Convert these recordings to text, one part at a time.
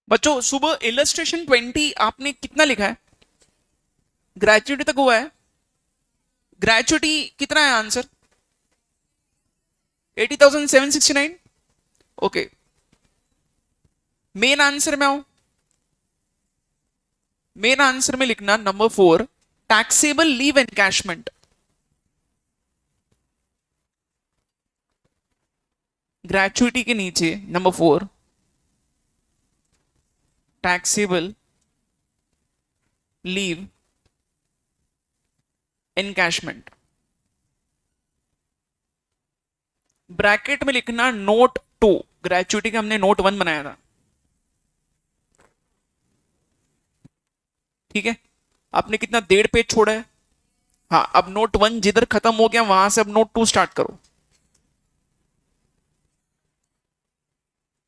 बच्चों सुबह इलस्ट्रेशन 20 आपने कितना लिखा है? ग्रेजुएटी तक हुआ है। ग्रेजुएटी कितना है आंसर? 80,769। ओके, मेन आंसर में आओ। मेन आंसर में लिखना number 4, taxable leave encashment. Gratuity के नीचे number 4, taxable leave encashment. Bracket में लिखना नोट 2। ग्रेजुएटी का हमने नोट 1 बनाया था, ठीक है। आपने कितना 1.5 पेज छोड़ा है। हाँ, अब नोट 1 जिधर खत्म हो गया वहां से अब नोट 2 स्टार्ट करो।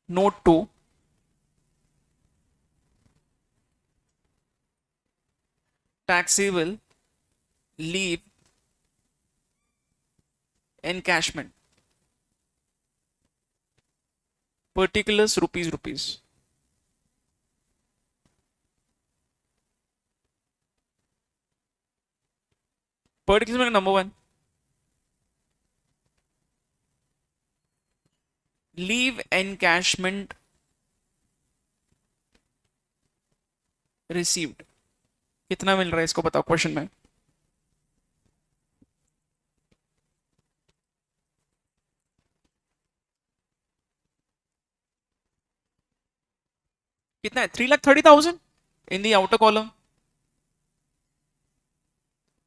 Note 2, taxable leave encashment, particulars rupees. Particular में नंबर 1, लीव एनकैशमेंट रिसीव्ड। कितना मिल रहा है इसको बताओ क्वेश्चन में। कितना है? 3,30,000 इन दी आउटर कॉलम।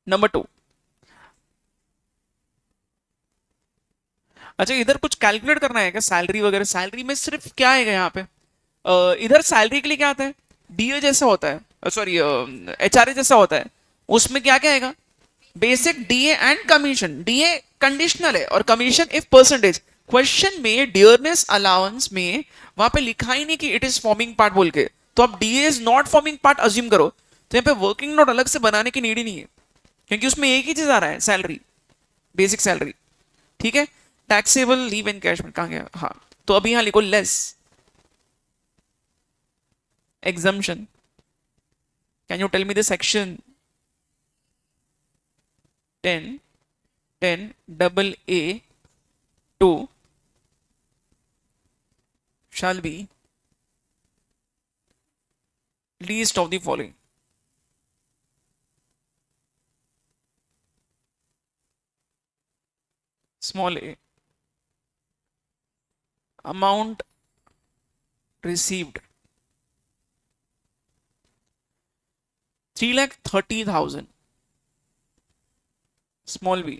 नंबर 2। अच्छा, इधर कुछ कैलकुलेट करना है क्या? सैलरी वगैरह, सैलरी में सिर्फ क्या है यहाँ पे? इधर सैलरी के लिए क्या आता है? डीए जैसा होता है, सॉरी एचआरए जैसा होता है। उसमें क्या क्या आएगा? Basic DA and commission. DA conditional है और कमीशन इफ परसेंटेज। क्वेश्चन में डियरनेस अलाउंस में वहां पे लिखा ही नहीं कि इट इज फॉर्मिंग पार्ट बोल के, तो आप DA is not forming part assume करो। तो यहाँ पे वर्किंग नोट अलग से बनाने की नीड ही नहीं है, क्योंकि उसमें एक ही चीज आ रहा है, सैलरी, बेसिक सैलरी, ठीक है। टैक्सेबल लीव एनकैशमेंट कहां गया? हाँ, तो अभी यहां लिखो less exemption. Can you tell me the section? 10 10 double A 2 shall be least of the following. Small a, amount received 3,30,000. Small b,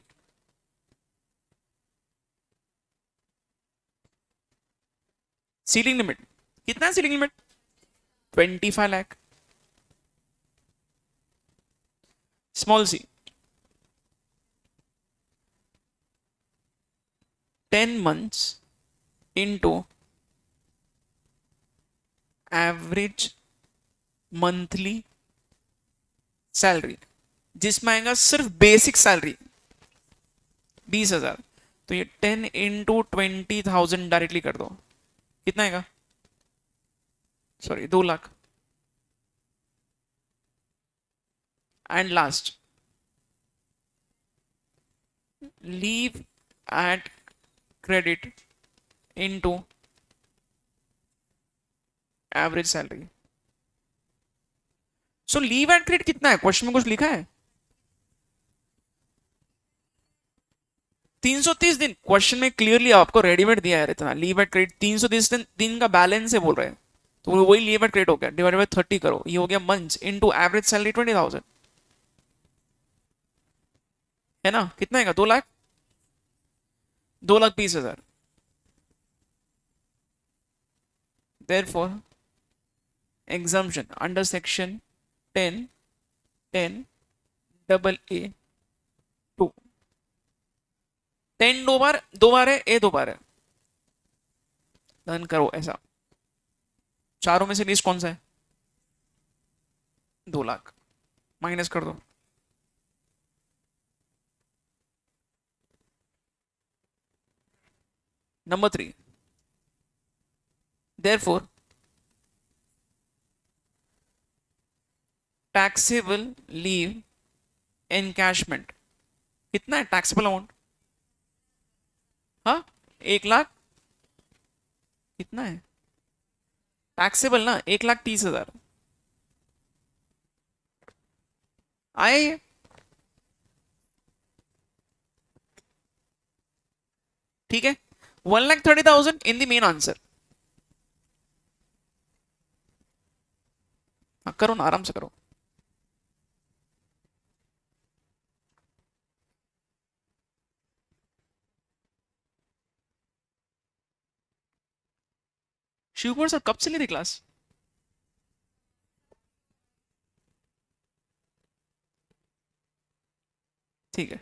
ceiling limit कितना है? Ceiling limit 25 lakh. Small C, 10 months into average monthly salary, जिसमें आएगा सिर्फ basic salary 20,000। तो ये 10 into 20,000 directly कर दो। कितना आएगा? Sorry, 2 lakh. And last, leave at credit into average salary. So leave at credit कितना है? क्वेश्चन में कुछ लिखा है? 330 दिन। क्वेश्चन में क्लियरली आपको रेडीमेड दिया है इतना। लीव एट क्रेडिट 330 दिन का बैलेंस है बोल रहे हैं, तो वही लीव एट क्रेडिट हो गया, डिवाइडेड बाय 30 करो, ये हो गया मंथ्स इनटू एवरेज सैलरी 20,000, है ना? कितना आएगा? 2 lakh. 2,20,000। Therefore, exemption under section 10 10 double A 2। 10 दो बार है, ए 2 बार है। डन करो ऐसा। चारों में से लीस्ट कौन सा है? 2 लाख। माइनस कर दो। Number 3, therefore taxable leave encashment कितना है टैक्सेबल अमाउंट? हाँ, 1 लाख। कितना है टैक्सेबल ना? 1,30,000 आया ये। ठीक है, 1,30,000 इन द मेन आंसर। हाँ करो ना, आराम से करो। शिव कुमार सर कब से ले रही क्लास? ठीक है,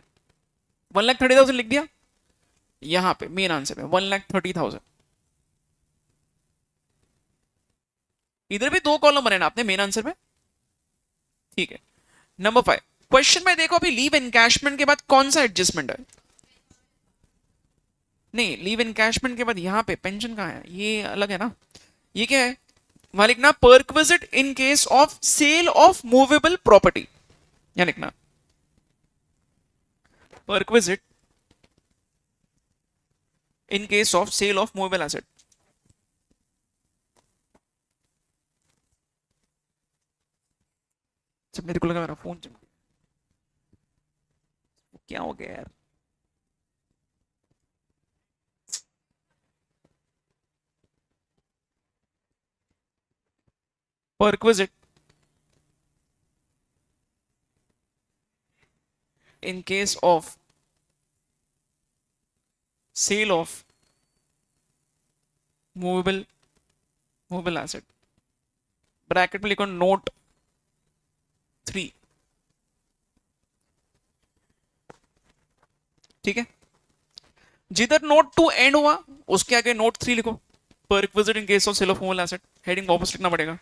1,30,000 लिख दिया यहाँ पे मेन आंसर में, 1,30,000। इधर भी 2 कॉलम बने ना आपने मेन आंसर में। ठीक है, नंबर 5 क्वेश्चन में देखो, अभी लीव एनकैशमेंट के बाद कौन सा एडजस्टमेंट है? नहीं, लीव एनकैशमेंट के बाद यहाँ पे पेंशन कहाँ है? ये अलग है ना, ये क्या है? वहां लिखना perquisite in case of sale of movable property, यहाँ लिखना perquisite in case of sale of movable asset. जब मेरे को लगा मेरा फोन चल क्या हो गया यार। Perquisite in case of sale of movable movable asset, bracket में लिखो नोट 3। ठीक है, जिधर नोट 2 एंड हुआ उसके आगे नोट 3 लिखो, perquisite in case of sale of movable asset, heading वापस लिखना पड़ेगा।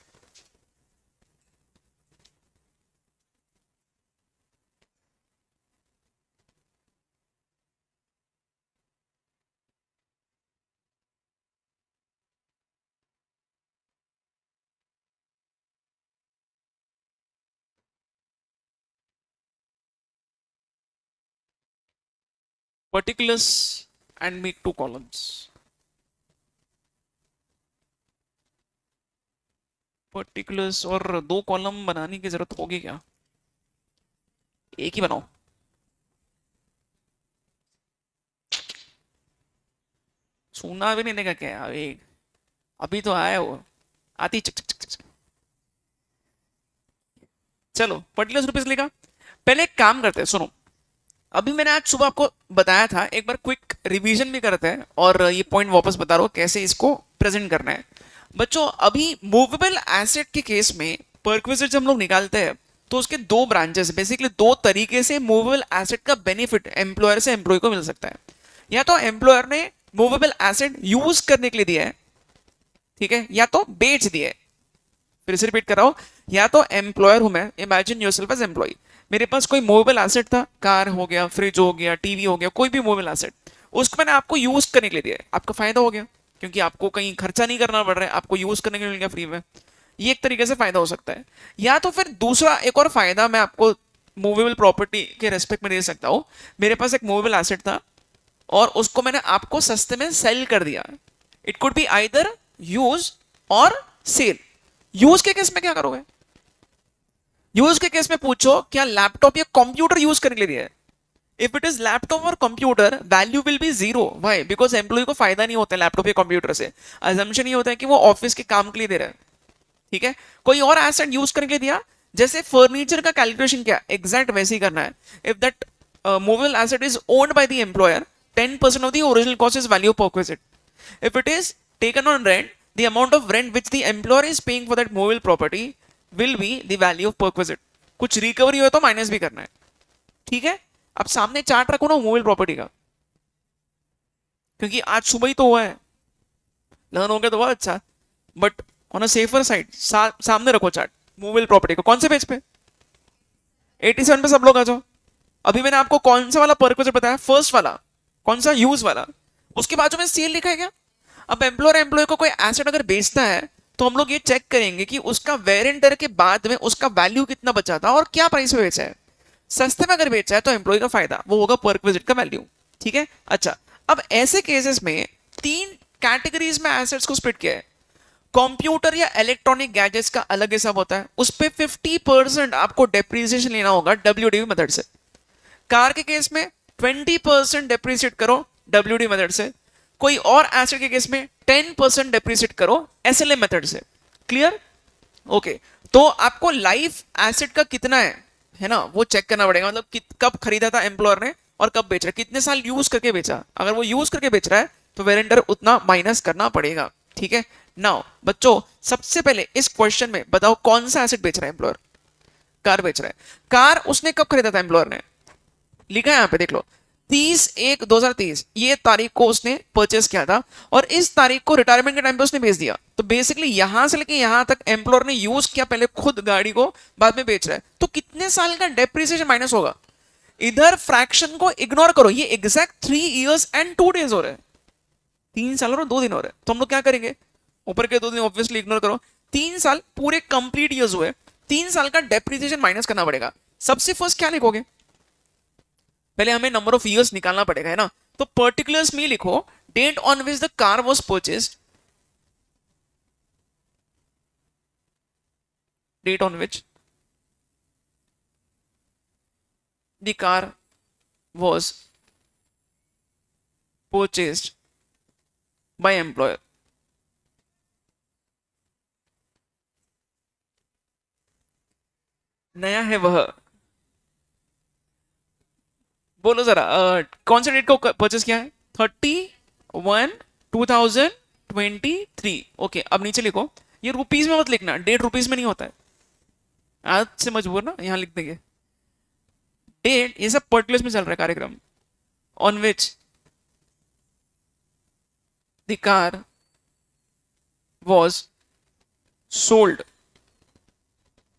particulars and make 2 columns। Particulars और 2 कॉलम बनाने की जरूरत होगी क्या? एक ही बनाओ। सुना भी नहीं देगा क्या अभी? अभी तो आया वो, आती चक चक चक चक। चलो पर्टिकुलर्स रुपीस लिखा। पहले एक काम करते हैं, सुनो। अभी मैंने आज सुबह आपको बताया था, एक बार क्विक रिवीजन भी करते हैं और ये पॉइंट वापस बता रहा हूं कैसे इसको प्रेजेंट करना है। बच्चों अभी मूवेबल एसेट के केस में परक्विजिट जब हम लोग निकालते हैं तो उसके 2 ब्रांचेस, बेसिकली 2 तरीके से मूवेबल एसेट का बेनिफिट एम्प्लॉयर से एम्प्लॉय को मिल सकता है। या तो एम्प्लॉयर ने मूवेबल एसेट यूज करने के लिए दिया है, ठीक है, या तो बेच दिया है। फिर से रिपीट कर रहा हूं, या तो एम्प्लॉयर हूं मैं, इमेजिन योरसेल्फ एज एम्प्लॉय, मेरे पास कोई मूवेबल एसेट था, कार हो गया, फ्रिज हो गया, टीवी हो गया, कोई भी मूवेबल एसेट, उसको मैंने आपको यूज करने के लिए दिया है। आपका फायदा हो गया क्योंकि आपको कहीं खर्चा नहीं करना पड़ रहा है, आपको यूज करने के लिए मिल गया फ्री में। ये एक तरीके से फायदा हो सकता है। या तो फिर दूसरा एक और फायदा मैं आपको मूवेबल प्रॉपर्टी के रेस्पेक्ट में दे सकता हूं। मेरे पास एक मूवेबल एसेट था और उसको मैंने आपको सस्ते में सेल कर दिया। It could be either use और सेल। यूज के केस में क्या करोगे? यूज के केस में पूछो क्या लैपटॉप या कंप्यूटर यूज करने के लिए दिया है? इफ इट इज लैपटॉप और computer, value will be zero. Why? Because employee को फायदा नहीं होता है लैपटॉप या कंप्यूटर से। अजम्पशन ये होता है कि वो ऑफिस के काम के लिए दे रहा है। ठीक है, कोई और एसेट यूज करने के लिए दिया, जैसे फर्नीचर का कैलकुलेशन क्या एग्जैक्ट वैसे ही करना है। If that movable asset is owned by the employer, 10% of the original cost is value perquisite. If it is taken on rent, the amount of rent which the employer is paying for that movable property will be the value of perquisite. कुछ recovery हो तो minus भी करना है। ठीक है, अब सामने चार्ट रखो ना मूवेबल प्रॉपर्टी का, क्योंकि आज सुबह ही तो हुआ है, लर्न हो गया तो बहुत अच्छा, but on a safer side सामने रखो चार्ट मूवेबल प्रॉपर्टी को। कौन से पेज पे? 87 पे सब लोग आ जाओ। अभी मैंने आपको कौन सा वाला परक्विजिट बताया? फर्स्ट वाला। कौन सा? यूज वाला। उसके बाजू में सेल लिखा है क्या? अब एम्प्लॉयर एम्प्लॉय को कोई एसेट अगर बेचता है तो हम लोग ये चेक करेंगे कि उसका वेर एंड टेयर के बाद में उसका वैल्यू कितना बचा था और क्या प्राइस में बेचा है। सस्ते में अगर बेचा है तो एम्प्लॉय का फायदा, वो होगा पर विजिट का वैल्यू। ठीक है, अच्छा। अब ऐसे केसेस में तीन कैटेगरीज में एसेट्स को स्प्लिट किया है। कंप्यूटर या इलेक्ट्रॉनिक गैजेट्स का अलग हिसाब होता है, उस पे 50% आपको डेप्रिसिएशन लेना होगा डब्ल्यूडीवी मेथड से। कार के केस में 20% डेप्रिसिएट करो डब्ल्यूडी मेथड से। कोई और एसेट के केस में 10% डेप्रिसिएट करो एसएलए मेथड से। क्लियर? ओके। तो आपको लाइफ एसेट का कितना है ना, वो चेक करना पड़ेगा। मतलब कब खरीदा था एम्प्लॉयर ने और कब बेच रहा है, कितने साल यूज करके बेचा। अगर वो यूज करके बेच रहा है तो वेरेंडर उतना माइनस करना पड़ेगा। ठीक है। नाउ बच्चों, सबसे पहले इस क्वेश्चन में बताओ कौन सा एसेट बेच रहा है एम्प्लॉयर। कार बेच रहा है। कार उसने कब खरीदा था एम्प्लॉयर ने, लिखा है यहां पे देख लो, 30/1/2023 ये तारीख को उसने परचेस किया था और इस तारीख को रिटायरमेंट के टाइम पे उसने बेच दिया। तो बेसिकली यहां से लेके यहां तक एम्प्लॉयर ने यूज किया पहले खुद गाड़ी को, बाद में बेच रहा है। तो कितने साल का डेप्रिसिएशन माइनस होगा। इधर फ्रैक्शन को इग्नोर करो, ये एग्जैक्ट 3 years and 2 days हो रहे हैं। 3 साल और 2 दिन हो रहे हैं। तो हम लोग क्या करेंगे, ऊपर के 2 दिन ऑब्वियसली इग्नोर करो। 3 साल पूरे कंप्लीट ईयर्स हुए, 3 साल का डेप्रिसिएशन माइनस करना पड़ेगा। सबसे फर्स्ट क्या लिखोगे, पहले हमें नंबर ऑफ इयर्स निकालना पड़ेगा, है ना। तो पर्टिकुलर्स में लिखो date on which the car was purchased, date on which the car was purchased by employer. नया है वह, बोलो जरा कौन से डेट को परचेस किया है। 31/1/2023। ओके, अब नीचे लिखो। ये रुपीस में मत लिखना, डेट रुपीस में नहीं होता है। आज से मजबूर ना, यहां लिख देंगे डेट। ये सब पर्टिकुलर्स में चल रहा है कार्यक्रम। On which the car was sold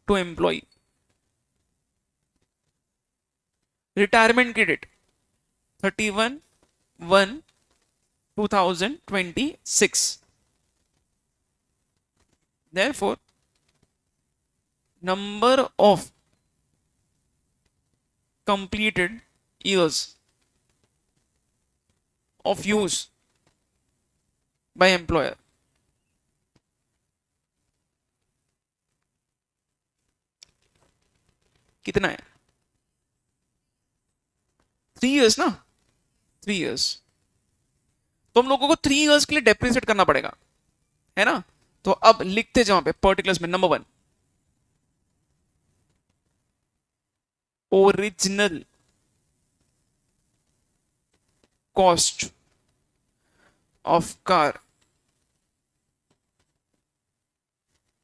to employee. Retirement की date 31/1/2026। Therefore, number of completed years of use by employer कितना है। 3 years ना, 3 years। तो हम लोगों को 3 years के लिए डेप्रिसिएट करना पड़ेगा, है ना। तो अब लिखते जाओ पे पर्टिकुलर्स में। Number 1, original cost of car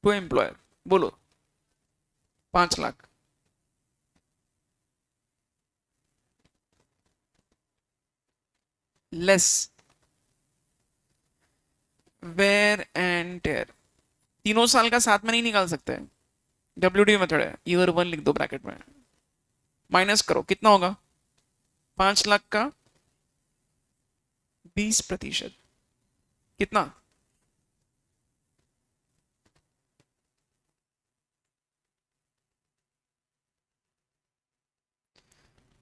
to employer, बोलो 5 lakh. Less wear and tear. तीनों साल का साथ में नहीं निकाल सकते, डब्ल्यूडी मेथड है। ईयर 1 लिख दो ब्रैकेट में, माइनस करो कितना होगा, 5 लाख का 20% कितना,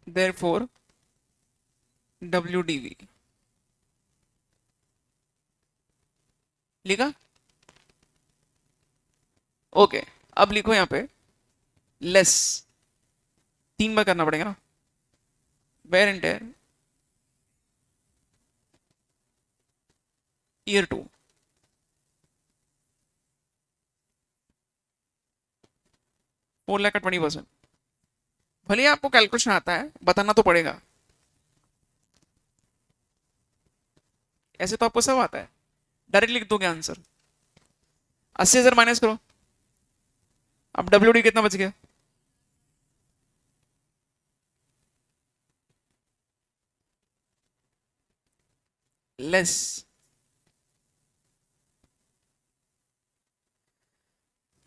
therefore WDV लिखा। ओके, अब लिखो यहां पे लेस, 3 बार करना पड़ेगा ना, wear and tear year 2। 4 lakh का 20%। भले ही आपको कैलकुलेशन आता है, बताना तो पड़ेगा। ऐसे तो आपको सब आता है, डायरेक्ट लिख दोगे आंसर। 80,000 माइनस करो, अब डब्ल्यूडी कितना बच गया, less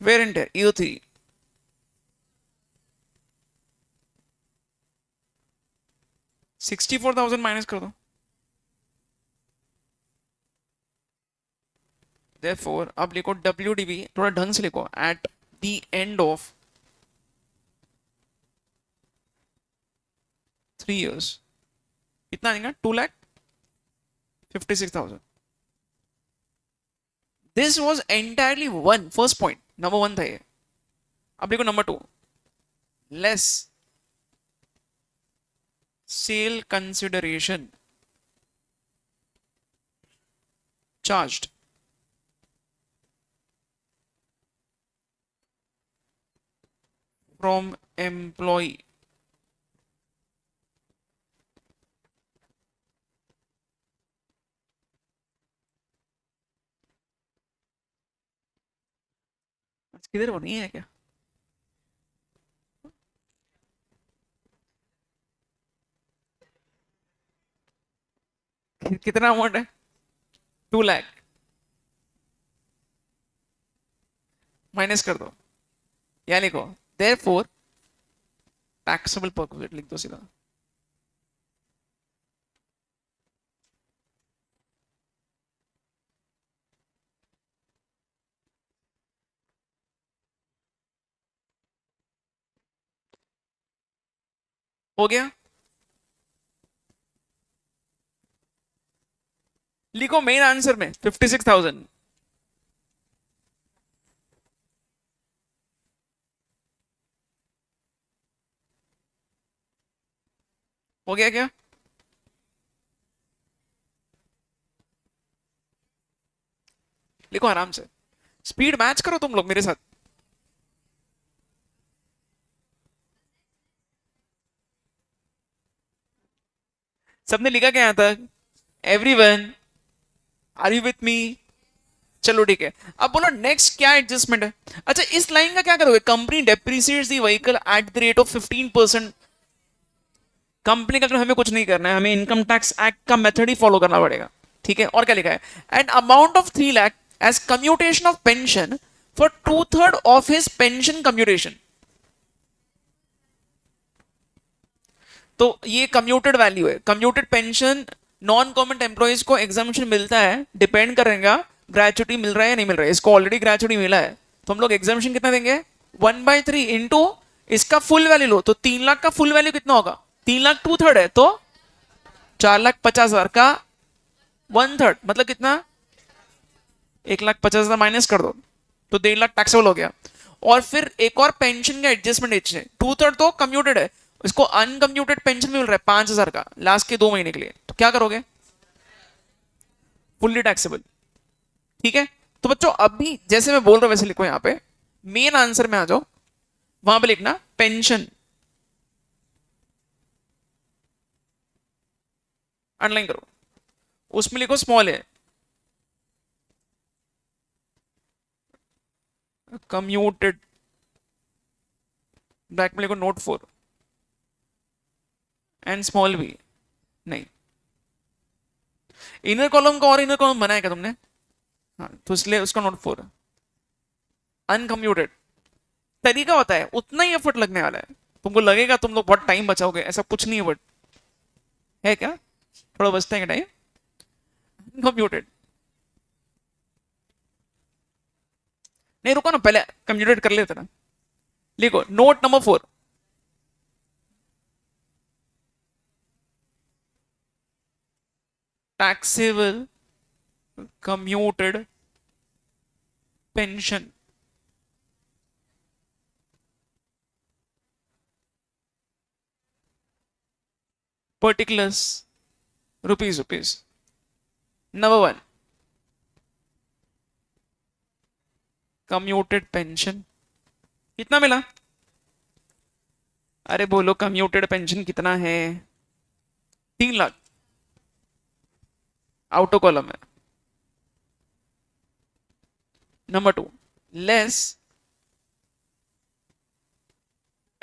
wear and tear year 3। 64,000 minus कर दो, देयरफॉर अब लिखो WDV, थोड़ा ढंग से लिखो, eight the end of 3 years कितना आएगा? 2,56,000। This was entirely one first point, number one था ये। अब देखो number two, less sale consideration charged from employ. किधर वो नहीं है क्या? कितना अमाउंट है? 2 लाख माइनस कर दो, या लिखो देयरफॉर टैक्सेबल पर्क्विजिट, लिख दो सीधा। हो गया? लिखो मेन आंसर में 56,000। हो गया क्या? लिखो आराम से, स्पीड मैच करो तुम लोग मेरे साथ। सबने लिखा क्या यहाँ तक? Everyone, are you with me? चलो ठीक है। अब बोलो नेक्स्ट क्या एडजस्टमेंट है? अच्छा, इस लाइन का क्या करोगे? Company depreciates the vehicle at the rate of 15%। Company का तो हमें कुछ नहीं करना है, हमें इनकम टैक्स एक्ट का मेथड ही फॉलो करना पड़ेगा। ठीक है, और क्या लिखा है? An amount of 3 lakh as commutation of pension for 2/3 of his pension commutation. तो ये कम्यूटेड वैल्यू है, commuted pension. Non government employees को एग्जामिशन मिलता है, डिपेंड करेगा ग्रेचुटी मिल रहा है या नहीं मिल रहा है। इसको ऑलरेडी ग्रेचुटी मिला है, तो हम लोग एग्जामिशन कितना देंगे? 1/3 इंटू इसका फुल वैल्यू लो, तो 3 लाख का फुल वैल्यू कितना होगा? 3 लाख 2/3 है, तो 4,50,000 का 1/3 मतलब कितना? 1,50,000 माइनस कर दो, तो 1.5 लाख टैक्सेबल हो गया। और फिर एक और पेंशन का एडजस्टमेंट एज है, 2/3 तो कम्यूटेड है, इसको अनकम्यूटेड पेंशन मिल रहा है 5,000 का लास्ट के 2 महीने के लिए, तो क्या करोगे? Fully taxable. ठीक है, तो बच्चों अभी जैसे मैं बोल रहा हूं वैसे लिखो यहाँ पे, मेन आंसर में आ जाओ, वहां पे लिखना पेंशन, अंडरलाइन करो, उसमें लिखो स्मॉल है, कम्यूटेड, ब्लैक में लिखो नोट 4, एंड स्मॉल भी नहीं। इनर कॉलम का और इनर कॉलम बनाया क्या तुमने? हाँ, तो इसलिए उसका नोट 4। अनकम्यूटेड तरीका होता है, उतना ही एफर्ट लगने वाला है। तुमको लगेगा तुम लोग बहुत टाइम बचाओगे, ऐसा कुछ नहीं है, बट है क्या? थोड़ा बचता है टाइम। अनकम्यूटेड नहीं, रुको ना, पहले कम्यूटेड कर लेते ना। लिखो note number 4, taxable commuted pension, particulars, rupees. Number 1, commuted pension कितना मिला? अरे बोलो कम्यूटेड पेंशन कितना है? 3 लाख, आउटो कॉलम है। नंबर 2, लेस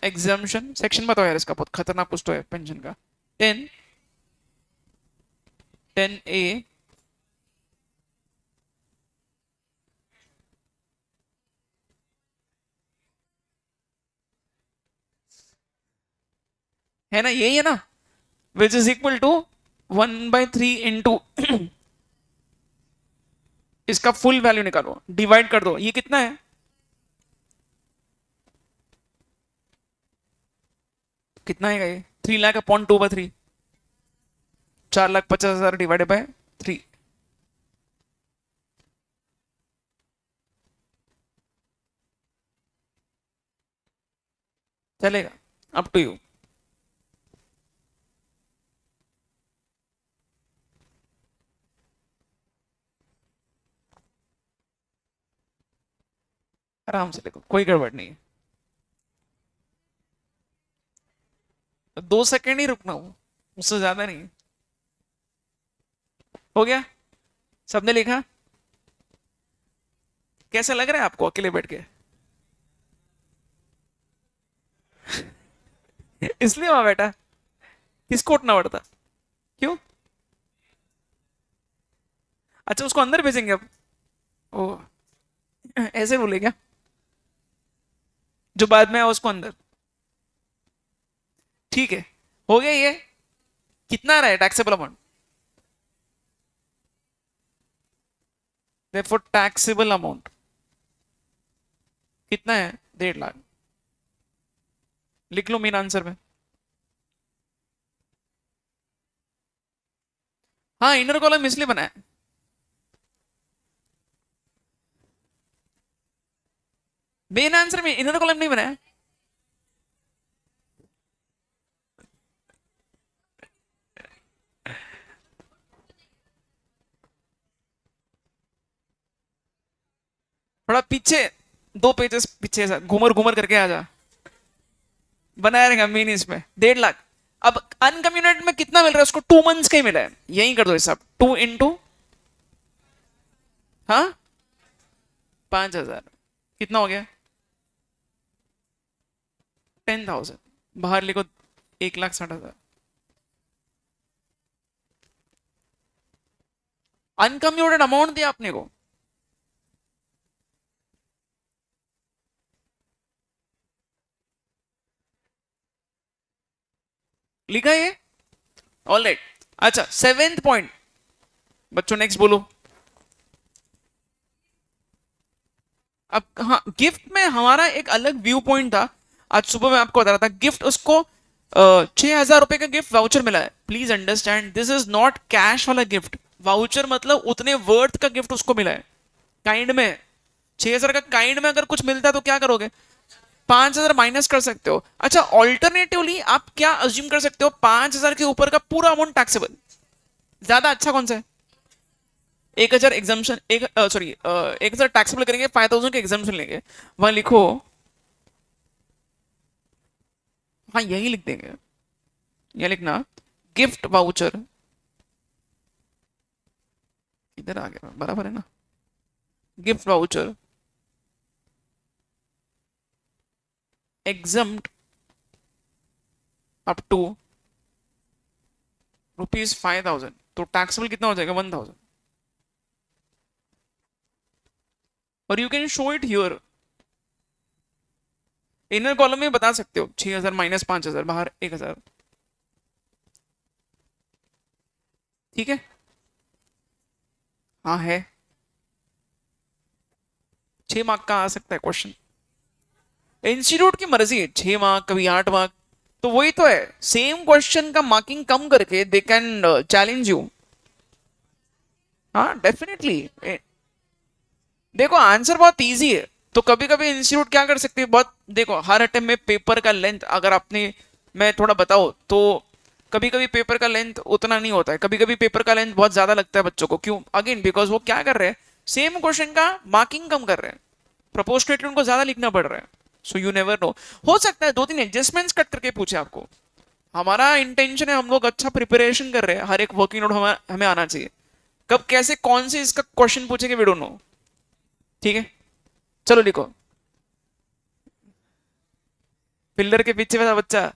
एग्जाम्शन सेक्शन बताओ यार, इसका बहुत खतरनाक कुछ तो है पेंशन का। 10 ए, है ना, यही है ना, which is equal to 1/3 into इसका फुल वैल्यू निकालो, डिवाइड कर दो, ये कितना है? कितना है ये? 3 लाख अपॉन 2/3, 4,50,000 डिवाइडेड बाय 3। चलेगा? Up to you. आराम से देखो, कोई गड़बड़ नहीं है। 2 सेकेंड ही रुकना हो, उससे ज्यादा नहीं। हो गया? सबने लिखा? कैसा लग रहा है आपको अकेले बैठ के? इसलिए वहां बैठा? किसको उठना पड़ता? क्यों? अच्छा, उसको अंदर भेजेंगे अब? ओ, ऐसे बोले क्या? जो बाद में आया उसको अंदर? ठीक है, हो गया ये। कितना आ रहा है taxable amount? For taxable amount कितना है? 1.5 लाख। लिख लो मेन आंसर में। हाँ, इनर कॉलम इसलिए बनाया। मेन आंसर में इनर कॉलम नहीं बनाया। थोड़ा पीछे, 2 पेजेस पीछे से घूमर घूमर करके आ जा। बनाया रहेगा मेन इसमें 1.5 लाख। अब अनकम्युनिकेटेड में कितना मिल रहा है उसको? 2 मंथ्स का ही मिला है, यही कर दो हिसाब। 2 इंटू, हाँ, 5,000 कितना हो गया? 10,000। बाहर लिखो 1,60,000। अनकम्युनिकेटेड अमाउंट दिया आपने को। लिखा है ये? All right. अच्छा, 7th पॉइंट। बच्चों नेक्स्ट बोलो। अब हाँ, गिफ्ट में हमारा एक अलग व्यू पॉइंट था। आज सुबह मैं आपको बता रहा था, गिफ्ट उसको 6,000 रुपए का गिफ्ट वाउचर मिला है। Please understand, this is not cash वाला गिफ्ट। वाउचर मतलब उतने वर्थ का गिफ्ट उसको मिला है, काइंड में। 6,000 का काइंड में अगर कुछ मिलता है तो क्या करोगे? 5,000 माइनस कर सकते हो। अच्छा, ऑल्टरनेटिवली आप क्या अज्यूम कर सकते हो? 5,000 के ऊपर का पूरा अमाउंट टैक्सेबल। ज्यादा अच्छा कौन सा है? 1,000 एग्जाम्शन, एक सॉरी 1,000 टैक्सेबल करेंगे, 5,000 के एग्जाम्शन लेंगे। वहां लिखो, हाँ यही लिख देंगे। यह लिखना, गिफ्ट वाउचर। इधर आ गया, बराबर है ना? Gift voucher exempt up to ₹5,000, तो टैक्सेबल कितना हो जाएगा? 1,000। और you can show it here. Inner column में बता सकते हो 6,000 माइनस 5,000, बाहर 1,000। ठीक है? हाँ है। 6 मार्क का आ सकता है क्वेश्चन। इंस्टीट्यूट की मर्जी है, 6 मार्क कभी 8 मार्क। तो वही तो है, सेम क्वेश्चन का मार्किंग कम करके दे कैन चैलेंज यू। हाँ डेफिनेटली। देखो आंसर बहुत इजी है, तो कभी कभी इंस्टीट्यूट क्या कर सकते हैं, बहुत देखो, हर अटेम्प्ट में पेपर का लेंथ अगर आपने, मैं थोड़ा बताओ तो, कभी कभी पेपर का लेंथ उतना नहीं होता है, कभी कभी पेपर का लेंथ बहुत ज्यादा लगता है बच्चों को। क्यों? अगेन बिकॉज वो क्या कर रहे हैं, सेम क्वेश्चन का मार्किंग कम कर रहे हैं, प्रोपोर्शनेटली उनको ज्यादा लिखना पड़ रहा है। सो यू नेवर नो, हो सकता है 2-3 एडजस्टमेंट्स कट करके पूछे आपको। हमारा इंटेंशन है, हम लोग अच्छा प्रिपरेशन कर रहे हैं, हर एक वर्किंग नोट हमें हमें आना चाहिए। कब कैसे कौन से इसका क्वेश्चन पूछेंगे वी डोंट नो। ठीक है, चलो लिखो। पिल्लर के पीछे वाला बच्चा।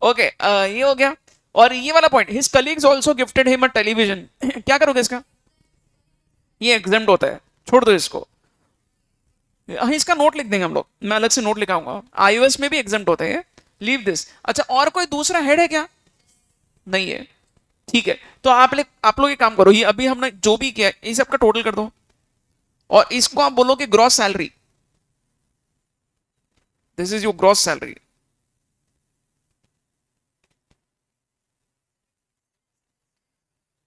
ओके, ये हो गया। और ये वाला point, his colleagues also gifted him a television. क्या करोगे इसका? ये एग्जाम्ड होता है, छोड़ दो इसको। हाँ, इसका नोट लिख देंगे हम लोग, मैं अलग से नोट लिखाऊंगा। iOS में भी एग्जाम्ड होता है, लीव दिस। अच्छा, और कोई दूसरा हेड है क्या? नहीं है। ठीक है, तो आप लोग एक काम करो, ये अभी हमने जो भी किया है ये सबका टोटल कर दो, और इसको आप बोलो कि gross salary, this is your gross salary.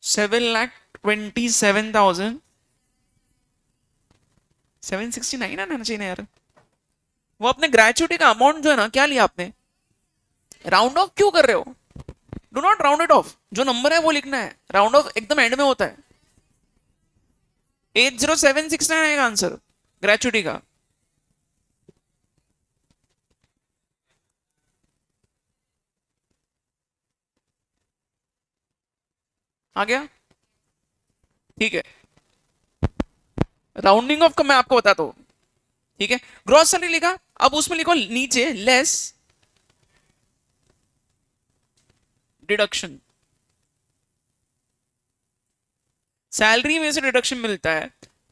7,27,769 आना चाहिए ना यार। वो अपने ग्रेचुइटी का अमाउंट जो है ना, क्या लिया आपने, राउंड ऑफ क्यों कर रहे हो? Do not round it of, जो नंबर है वो लिखना है, राउंड ऑफ एकदम एंड में होता है। 80769 आएगा आंसर ग्रेचुइटी का। आ गया? ठीक है, राउंडिंग ऑफ का मैं आपको बताता हूं। ठीक है, ग्रॉस सैलरी लिखा, अब उसमें लिखो नीचे लेस डिडक्शन। सैलरी में से डिडक्शन मिलता है,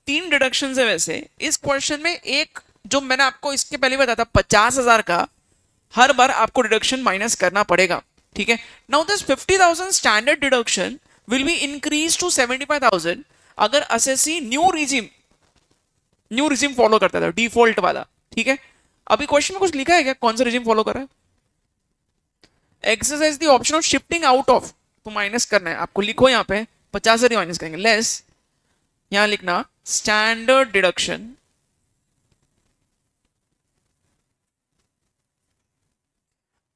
तीन डिडक्शन है वैसे इस क्वेश्चन में। एक जो मैंने आपको इसके पहले बताया था 50,000 का, हर बार आपको डिडक्शन माइनस करना पड़ेगा। ठीक है, now this 50,000 standard deduction will be increase to 75,000 अगर एसएससी न्यू रिजिम फॉलो करता था, डिफॉल्ट वाला। ठीक है, अभी क्वेश्चन में कुछ लिखा है क्या, कौन सा रिजिम फॉलो कर रहा है? Exercise the option of shifting out of, तो माइनस करना है आपको, लिखो यहाँ पे 50,000 माइनस करेंगे, लेस, यहां लिखना standard deduction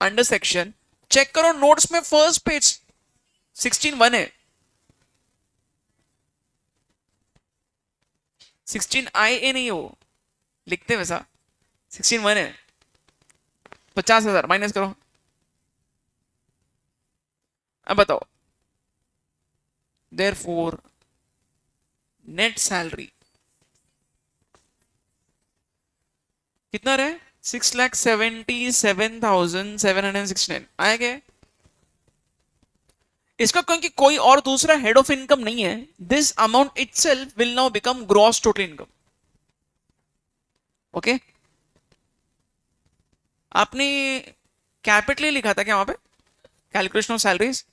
under section, check करो नोट्स में फर्स्ट पेज 16(1) है, 16IA नहीं है वो, लिखते वैसा 16(1) है। 50,000 माइनस करो, अब बताओ, देयर फोर नेट सैलरी कितना रहे, 6,77,769 आया क्या? इसका क्योंकि कोई और दूसरा हेड ऑफ इनकम नहीं है, this amount itself will now become gross total income. Okay, आपने कैपिटल लिखा था क्या वहां पे, calculation of salaries?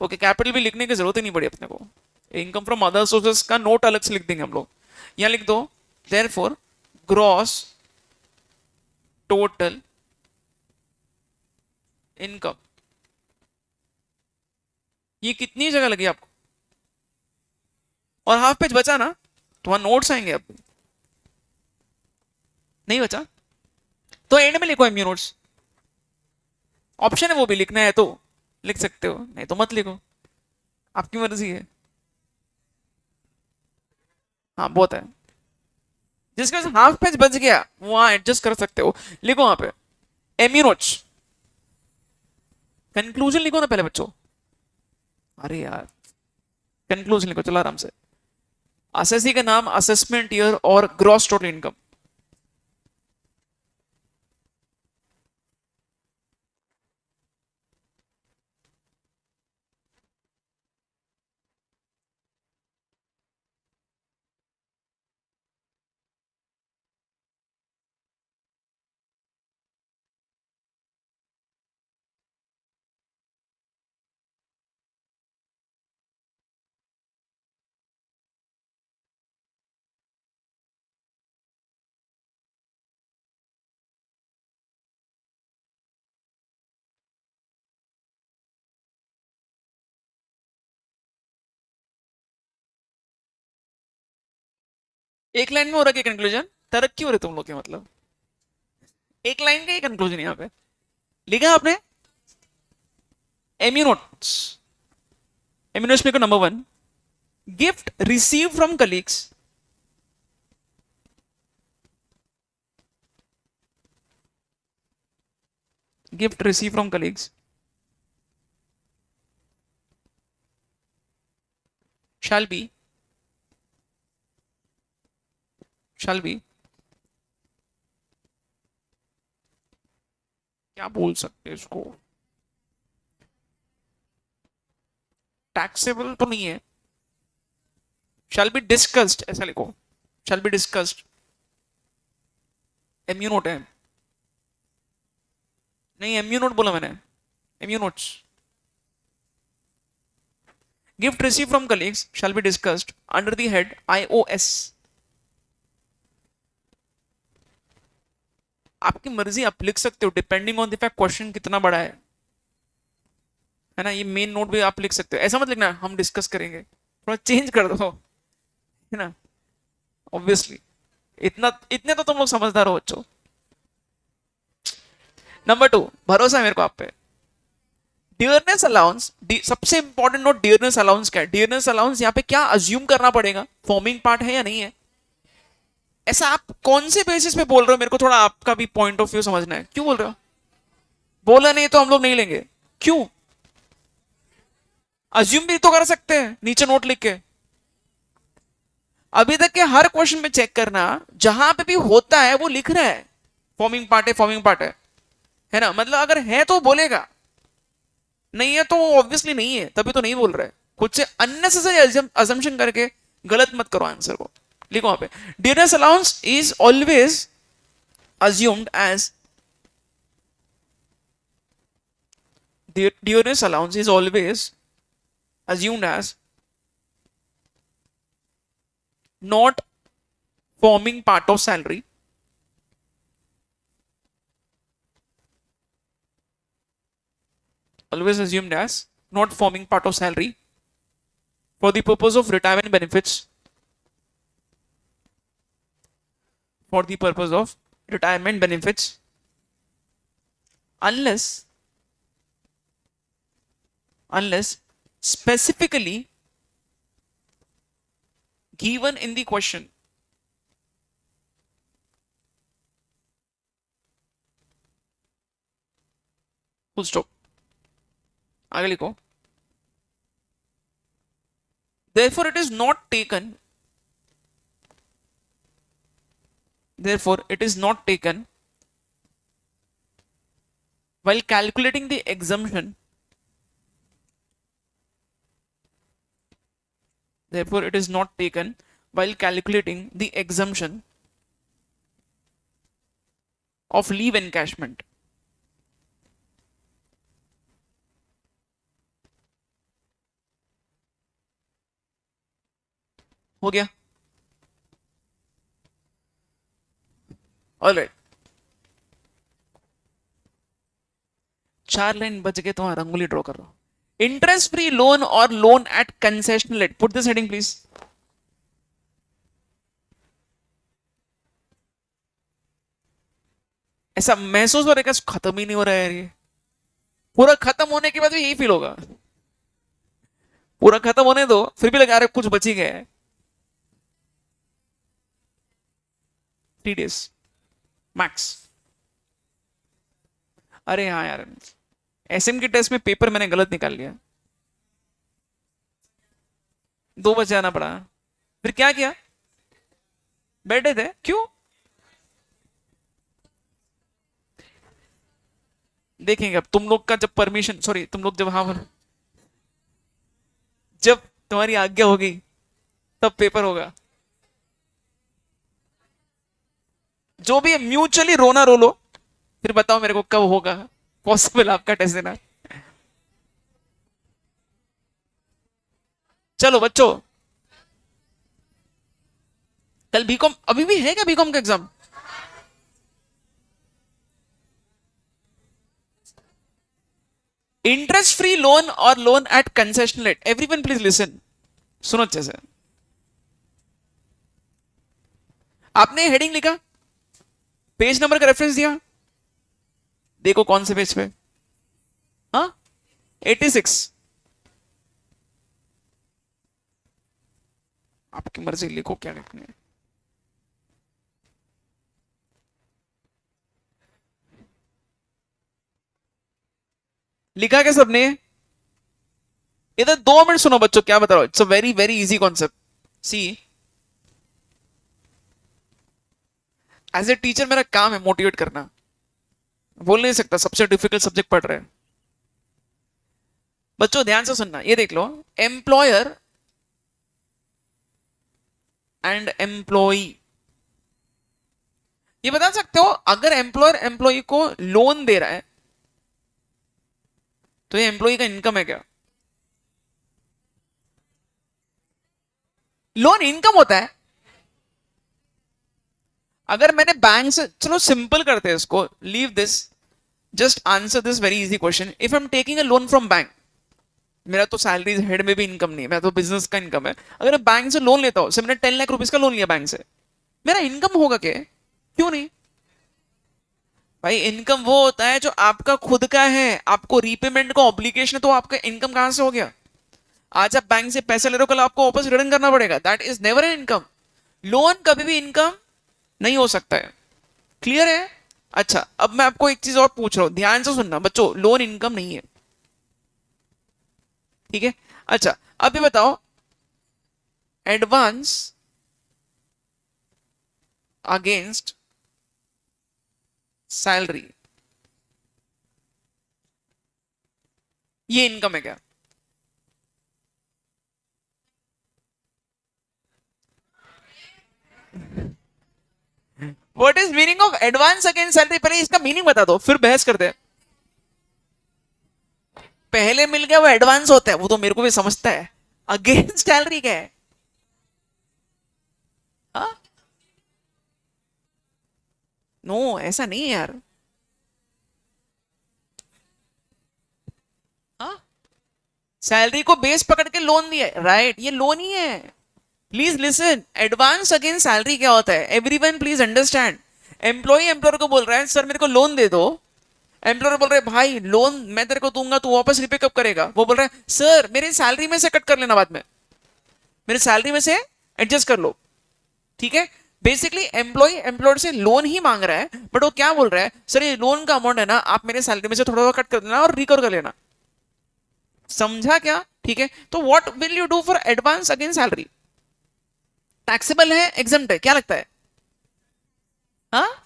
Okay, capital भी लिखने की जरूरत ही नहीं पड़ी अपने को, इनकम फ्रॉम अदर सोर्सेस का नोट अलग से लिख देंगे हम लोग। यहां लिख दो देयरफॉर ग्रॉस टोटल इनकम। ये कितनी जगह लगी आपको, और हाफ पेज बचा ना, तो वहां नोट्स आएंगे अब, नहीं बचा तो एंड में लिखो एमयू नोट्स, ऑप्शन है वो भी लिखना है तो लिख सकते हो, नहीं तो मत लिखो, आपकी मर्जी है। हाँ बहुत है, जिसके पास हाफ पेज बच गया वो वहां एडजस्ट कर सकते हो, लिखो वहां पे एमयू नोट्स, कंक्लूजन लिखो ना पहले बच्चों। अरे यार, कंक्लूजन लिखो चलो आराम से, असेसी का नाम असेसमेंट ईयर और ग्रॉस टोटल इनकम। एक लाइन में हो रहा है कंक्लूजन, तरक्की हो रही तुम लोग के, मतलब एक लाइन का ही कंक्लूजन यहाँ पे लिखा आपने। एमयू नोट्स, एमयू नोट्स में को number 1, gift receive from colleagues, gift receive from colleagues shall be shall be क्या बोल सकते हैं इसको, टैक्सेबल तो नहीं है, shall be discussed ऐसा लिखो, shall be discussed, MU note है, नहीं एमयू नोट बोला मैंने, MU notes. Gift receive from colleagues shall be discussed under the head IOS। आपकी मर्जी, आप लिख सकते हो depending on the fact question कितना बड़ा है ना। ये मेन नोट भी आप लिख सकते हो, ऐसा मत लिखना हम डिस्कस करेंगे, थोड़ा चेंज कर दो, है ना। ऑब्वियसली इतना, इतने तो तुम लोग समझदार हो बच्चों। नंबर 2, भरोसा है मेरे को आप पे। डियरनेस अलाउंस, सबसे इंपॉर्टेंट नोट, डियरनेस अलाउंस क्या है? डियरनेस अलाउंस यहाँ पे क्या अज्यूम करना पड़ेगा, फॉर्मिंग पार्ट है या नहीं है। ऐसा आप कौन से बेसिस पे बोल रहे हो, मेरे को थोड़ा आपका भी पॉइंट ऑफ व्यू समझना है, क्यों बोल रहे हो। बोला नहीं तो हम लोग नहीं लेंगे, क्यों। अज्यूम भी तो कर सकते हैं नीचे नोट लिख के। अभी तक के हर क्वेश्चन में चेक करना, जहां पे भी होता है वो लिख रहा है फॉर्मिंग पार्ट है, फॉर्मिंग पार्ट है ना। मतलब अगर है तो बोलेगा, नहीं है तो ऑब्वियसली नहीं है, तभी तो नहीं बोल रहा है। खुद से अननेसेसरी अजम्पशन करके गलत मत करो आंसर को। लिखो वहां पे, dearness allowance is always assumed as, dearness allowance is always assumed as not forming part of salary, always assumed as not forming part of salary for the purpose of retirement benefits, for the purpose of retirement benefits, unless specifically given in the question। full stop। आगे लिखो, therefore it is not taken, therefore it is not taken while calculating the exemption, therefore it is not taken while calculating the exemption of leave encashment। हो गया, alright. 4 line बच गए, तुम्हारा rangoli draw कर रहा हूं। इंटरेस्ट फ्री लोन और loan eight concessional rate, put this heading please. ऐसा महसूस हो रहा है कि खत्म ही नहीं हो रहा है ये, पूरा खत्म होने के बाद भी यही फील होगा। पूरा खत्म होने दो, फिर भी लगा रहे कुछ बच ही गया है। 3 days मैक्स। अरे हाँ यार, एसएम के टेस्ट में पेपर मैंने गलत निकाल लिया, 2 बजे आना पड़ा। फिर क्या किया, बैठे थे, क्यों। देखेंगे अब तुम लोग का जब परमिशन, सॉरी तुम लोग जब, हाँ जब तुम्हारी आज्ञा होगी तब पेपर होगा। जो भी है म्यूचुअली रोना रो लो, फिर बताओ मेरे को कब होगा पॉसिबल आपका टेस्ट देना। चलो बच्चों, कल बीकॉम, अभी भी है क्या बीकॉम का एग्जाम। इंटरेस्ट फ्री लोन और loan eight concessional rate, everyone please listen, सुनो अच्छे से। आपने हेडिंग लिखा, पेज नंबर का रेफरेंस दिया, देखो कौन से पेज पे, हाँ 86। आपकी मर्जी, लिखो क्या लिखना है। लिखा क्या सबने। इधर 2 मिनट सुनो बच्चों, क्या बता रहा हूं, it's a very very easy concept. See, as a teacher मेरा काम है मोटिवेट करना, बोल नहीं सकता सबसे डिफिकल्ट सब्जेक्ट पढ़ रहे हैं। बच्चों ध्यान से सुनना, ये देख लो, एम्प्लॉयर एंड एम्प्लॉई, ये बता सकते हो अगर एम्प्लॉयर एम्प्लॉई को लोन दे रहा है तो ये एम्प्लॉई का इनकम है क्या। लोन इनकम होता है? अगर मैंने बैंक से, चलो सिंपल करते हैं इसको, leave this, just answer this very easy question. If I am taking a loan from bank, मेरा तो सैलरी हेड में भी इनकम नहीं है, मेरा तो बिजनेस का इनकम है। अगर मैं बैंक से लोन लेता हूं, से मैंने 10 लाख रुपीज का लोन लिया बैंक से, मेरा इनकम होगा क्या? क्यों नहीं? भाई इनकम वो होता है जो आपका खुद का है, आपको रीपेमेंट का ऑब्लिगेशन है, तो आपका इनकम कहां से हो गया? आज आप बैंक से पैसे ले रहे हो, कल आपको वापस रिटर्न करना पड़ेगा, that is never an income. Loan कभी भी इनकम नहीं हो सकता है। क्लियर है? अच्छा, अब मैं आपको एक चीज और पूछ रहा हूं, ध्यान से सुनना बच्चों, लोन इनकम नहीं है, ठीक है? अच्छा, अब ये बताओ, एडवांस अगेंस्ट सैलरी, ये इनकम है क्या? What is meaning of advance against salary? पहले इसका मीनिंग बता दो, फिर बहस करते हैं। पहले मिल गया वो एडवांस होता है, वो तो मेरे को भी समझता है। अगेंस्ट सैलरी क्या है? हाँ? नो, ऐसा नहीं है यार। हाँ, सैलरी को बेस पकड़ के लोन दिया है, राइट? ये लोन ही है। Please listen, advance against salary क्या होता है? Everyone please understand. Employee employer को बोल रहा है सर मेरे को लोन दे दो, एम्प्लॉयर बोल रहे भाई लोन मैं तेरे को दूंगा, तू वापस रिपे कब करेगा? वो बोल रहा है सर मेरी सैलरी में से कट कर लेना बाद में, मेरे सैलरी में से एडजस्ट कर लो, ठीक है? बेसिकली एम्प्लॉय एम्प्लॉयर से लोन ही मांग रहा है, बट वो क्या बोल रहा है, सर ये लोन का अमाउंट है ना, आप मेरे सैलरी में से थोड़ा थोड़ा कट कर देना और रिकवर कर लेना। समझा क्या? ठीक है, तो what will you do for advance against salary? Taxable है, एग्जम्प्ट है, क्या लगता है? हाँ?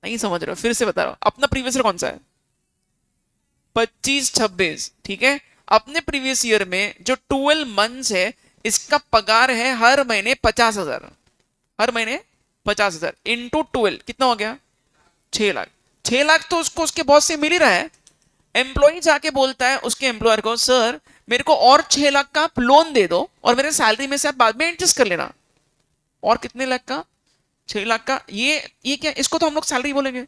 नहीं समझ रहे हो? फिर से बता रहा हूं, अपना प्रीवियस ईयर कौन सा है? 25-26, ठीक है? अपने प्रीवियस ईयर में जो 12 मंथ्स है, इसका पगार है हर महीने 50,000, हर महीने 50,000 इंटू 12 कितना हो गया? 6 लाख। 6 लाख तो उसको उसके बॉस से मिल ही रहा है। एम्प्लॉय जाके बोलता है उसके एम्प्लॉयर को सर मेरे को और 6 लाख का आप लोन दे दो और मेरे सैलरी में से आप बाद में एडजस्ट कर लेना। और कितने लाख का? 6 लाख का। ये क्या, इसको तो हम लोग सैलरी बोलेंगे,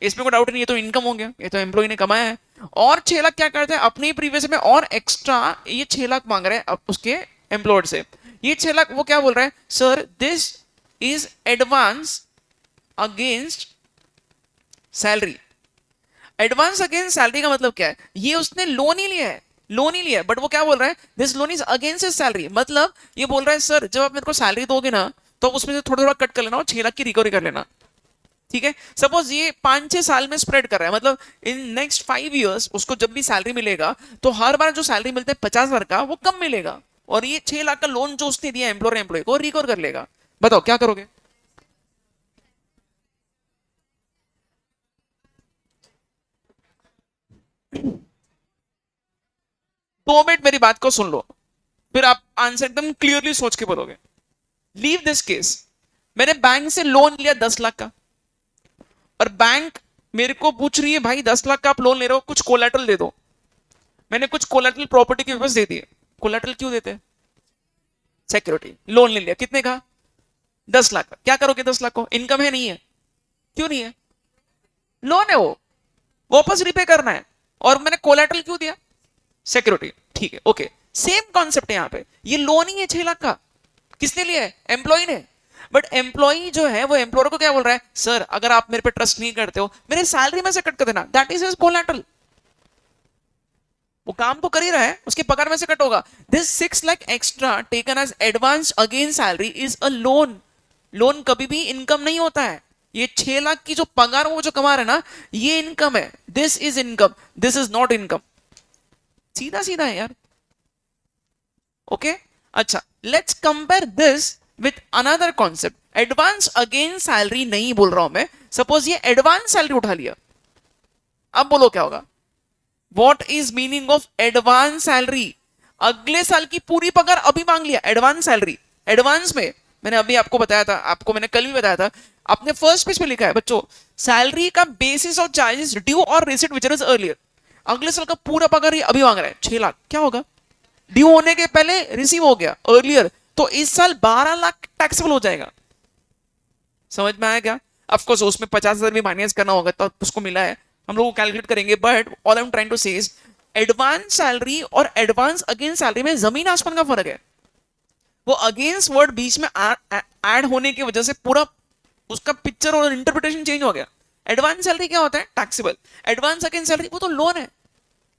इसमें कोई डाउट नहीं, ये तो इनकम हो गया, ये तो एम्प्लॉय ने कमाया है। और 6 लाख क्या करते हैं, अपने प्रीवियस में और एक्स्ट्रा ये 6 लाख मांग रहे हैं उसके एम्प्लॉयर से। ये 6 लाख वो क्या बोल रहा है, sir this is advance against salary. Advance against salary का मतलब क्या है? ये उसने लोन ही लिया है, लोन ही लिया है, बट वो क्या बोल रहा है, this loan is against his salary. मतलब ये बोल रहा है सर जब आप मेरे को सैलरी दोगे ना, तो उसमें से थोड़ा थोड़ा कट कर लेना और 6 लाख की रिकवरी कर लेना, ठीक है? सपोज ये 5-6 साल में स्प्रेड कर रहा है, मतलब इन नेक्स्ट 5 इयर्स उसको जब भी सैलरी मिलेगा, तो हर बार जो सैलरी मिलता है 50,000 का, वो कम मिलेगा, और ये 6 लाख का लोन जो उसने दिया एम्प्लॉयर एम्प्लॉय को रिकवर कर लेगा। बताओ क्या करोगे? 2 मिनट मेरी बात को सुन लो, फिर आप आंसर एकदम क्लियरली सोच के बोलोगे। लीव दिस केस, मैंने बैंक से लोन लिया 10 लाख का, और बैंक मेरे को पूछ रही है भाई 10 लाख का आप लोन ले रहे हो, कुछ कोलेटरल दे दो। मैंने कुछ कोलेटरल प्रॉपर्टी के पेपर्स दे दिए। कोलेटरल क्यों देते हैं? सिक्योरिटी। लोन ले लिया कितने का? 10 लाख का। क्या करोगे 10 लाख को? इनकम है नहीं है? क्यों नहीं है? लोन है वो, वापस रिपे करना है। और मैंने कोलेटरल क्यों दिया? सिक्योरिटी। ठीक है, ओके। सेम कॉन्सेप्ट है यहाँ पे, ये लोन ही है 6 लाख का। किसने लिया है? एम्प्लॉय ने। बट एम्प्लॉय जो है वो एम्प्लॉयर को क्या बोल रहा है, सर अगर आप मेरे पे ट्रस्ट नहीं करते हो, मेरे सैलरी में से कट कर देना, दैट इज हिज कोलेटरल। वो काम तो कर ही रहा है, उसके पगार में से कट होगा। This 6 lakh extra taken as advance against salary is a loan. Loan कभी भी इनकम नहीं होता है। ये 6 लाख की जो पगार वो जो कमा रहे ना, ये इनकम है। This is income, this is not income. सीधा सीधा है यार। ओके, अच्छा, let's compare this with another concept. Advance against salary नहीं बोल रहा हूं मैं, सपोज ये एडवांस सैलरी उठा लिया, अब बोलो क्या होगा? What is meaning of advance salary? अगले साल की पूरी पगार अभी मांग लिया, एडवांस सैलरी। एडवांस में मैंने अभी आपको बताया था, आपको मैंने कल भी बताया था, अपने फर्स्ट पेज पे लिखा है बच्चों, सैलरी का बेसिस ऑफ चार्जेस ड्यू और रिसिट विच इज अर्लियर। अगले साल का पूरा पगार ये अभी मांग रहा है 6 लाख, क्या होगा? ड्यू होने के पहले रिसीव हो गया अर्लियर, तो इस साल 12 लाख टैक्सेबल हो जाएगा। समझ में आया क्या? ऑफकोर्स उसमें 50,000 भी माइनस करना होगा तो उसको मिला है, हम लोग कैलकुलेट करेंगे, but all I am trying to say is advance salary और एडवांस अगेंस्ट सैलरी में जमीन आसमान का फर्क है। वो अगेंस्ट वर्ड बीच में ऐड होने की वजह से पूरा उसका पिक्चर और इंटरप्रिटेशन चेंज हो गया। एडवांस सैलरी क्या होता है? टैक्सेबल। एडवांस अगेंस्ट सैलरी वो तो लोन है।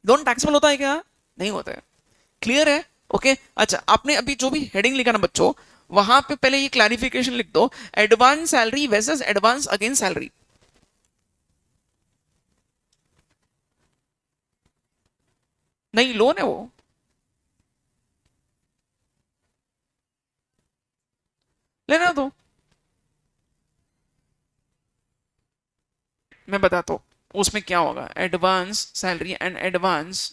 लोन टैक्सेबल होता है क्या? नहीं होता है। क्लियर है? ओके अच्छा, आपने अभी जो भी हेडिंग लिखा ना बच्चों, वहां पे पहले ये क्लैरिफिकेशन लिख दो, advance salary versus advance against salary. नहीं, लोन है वो। लेना तो मैं बताता हूँ उसमें क्या होगा। Advance salary and advance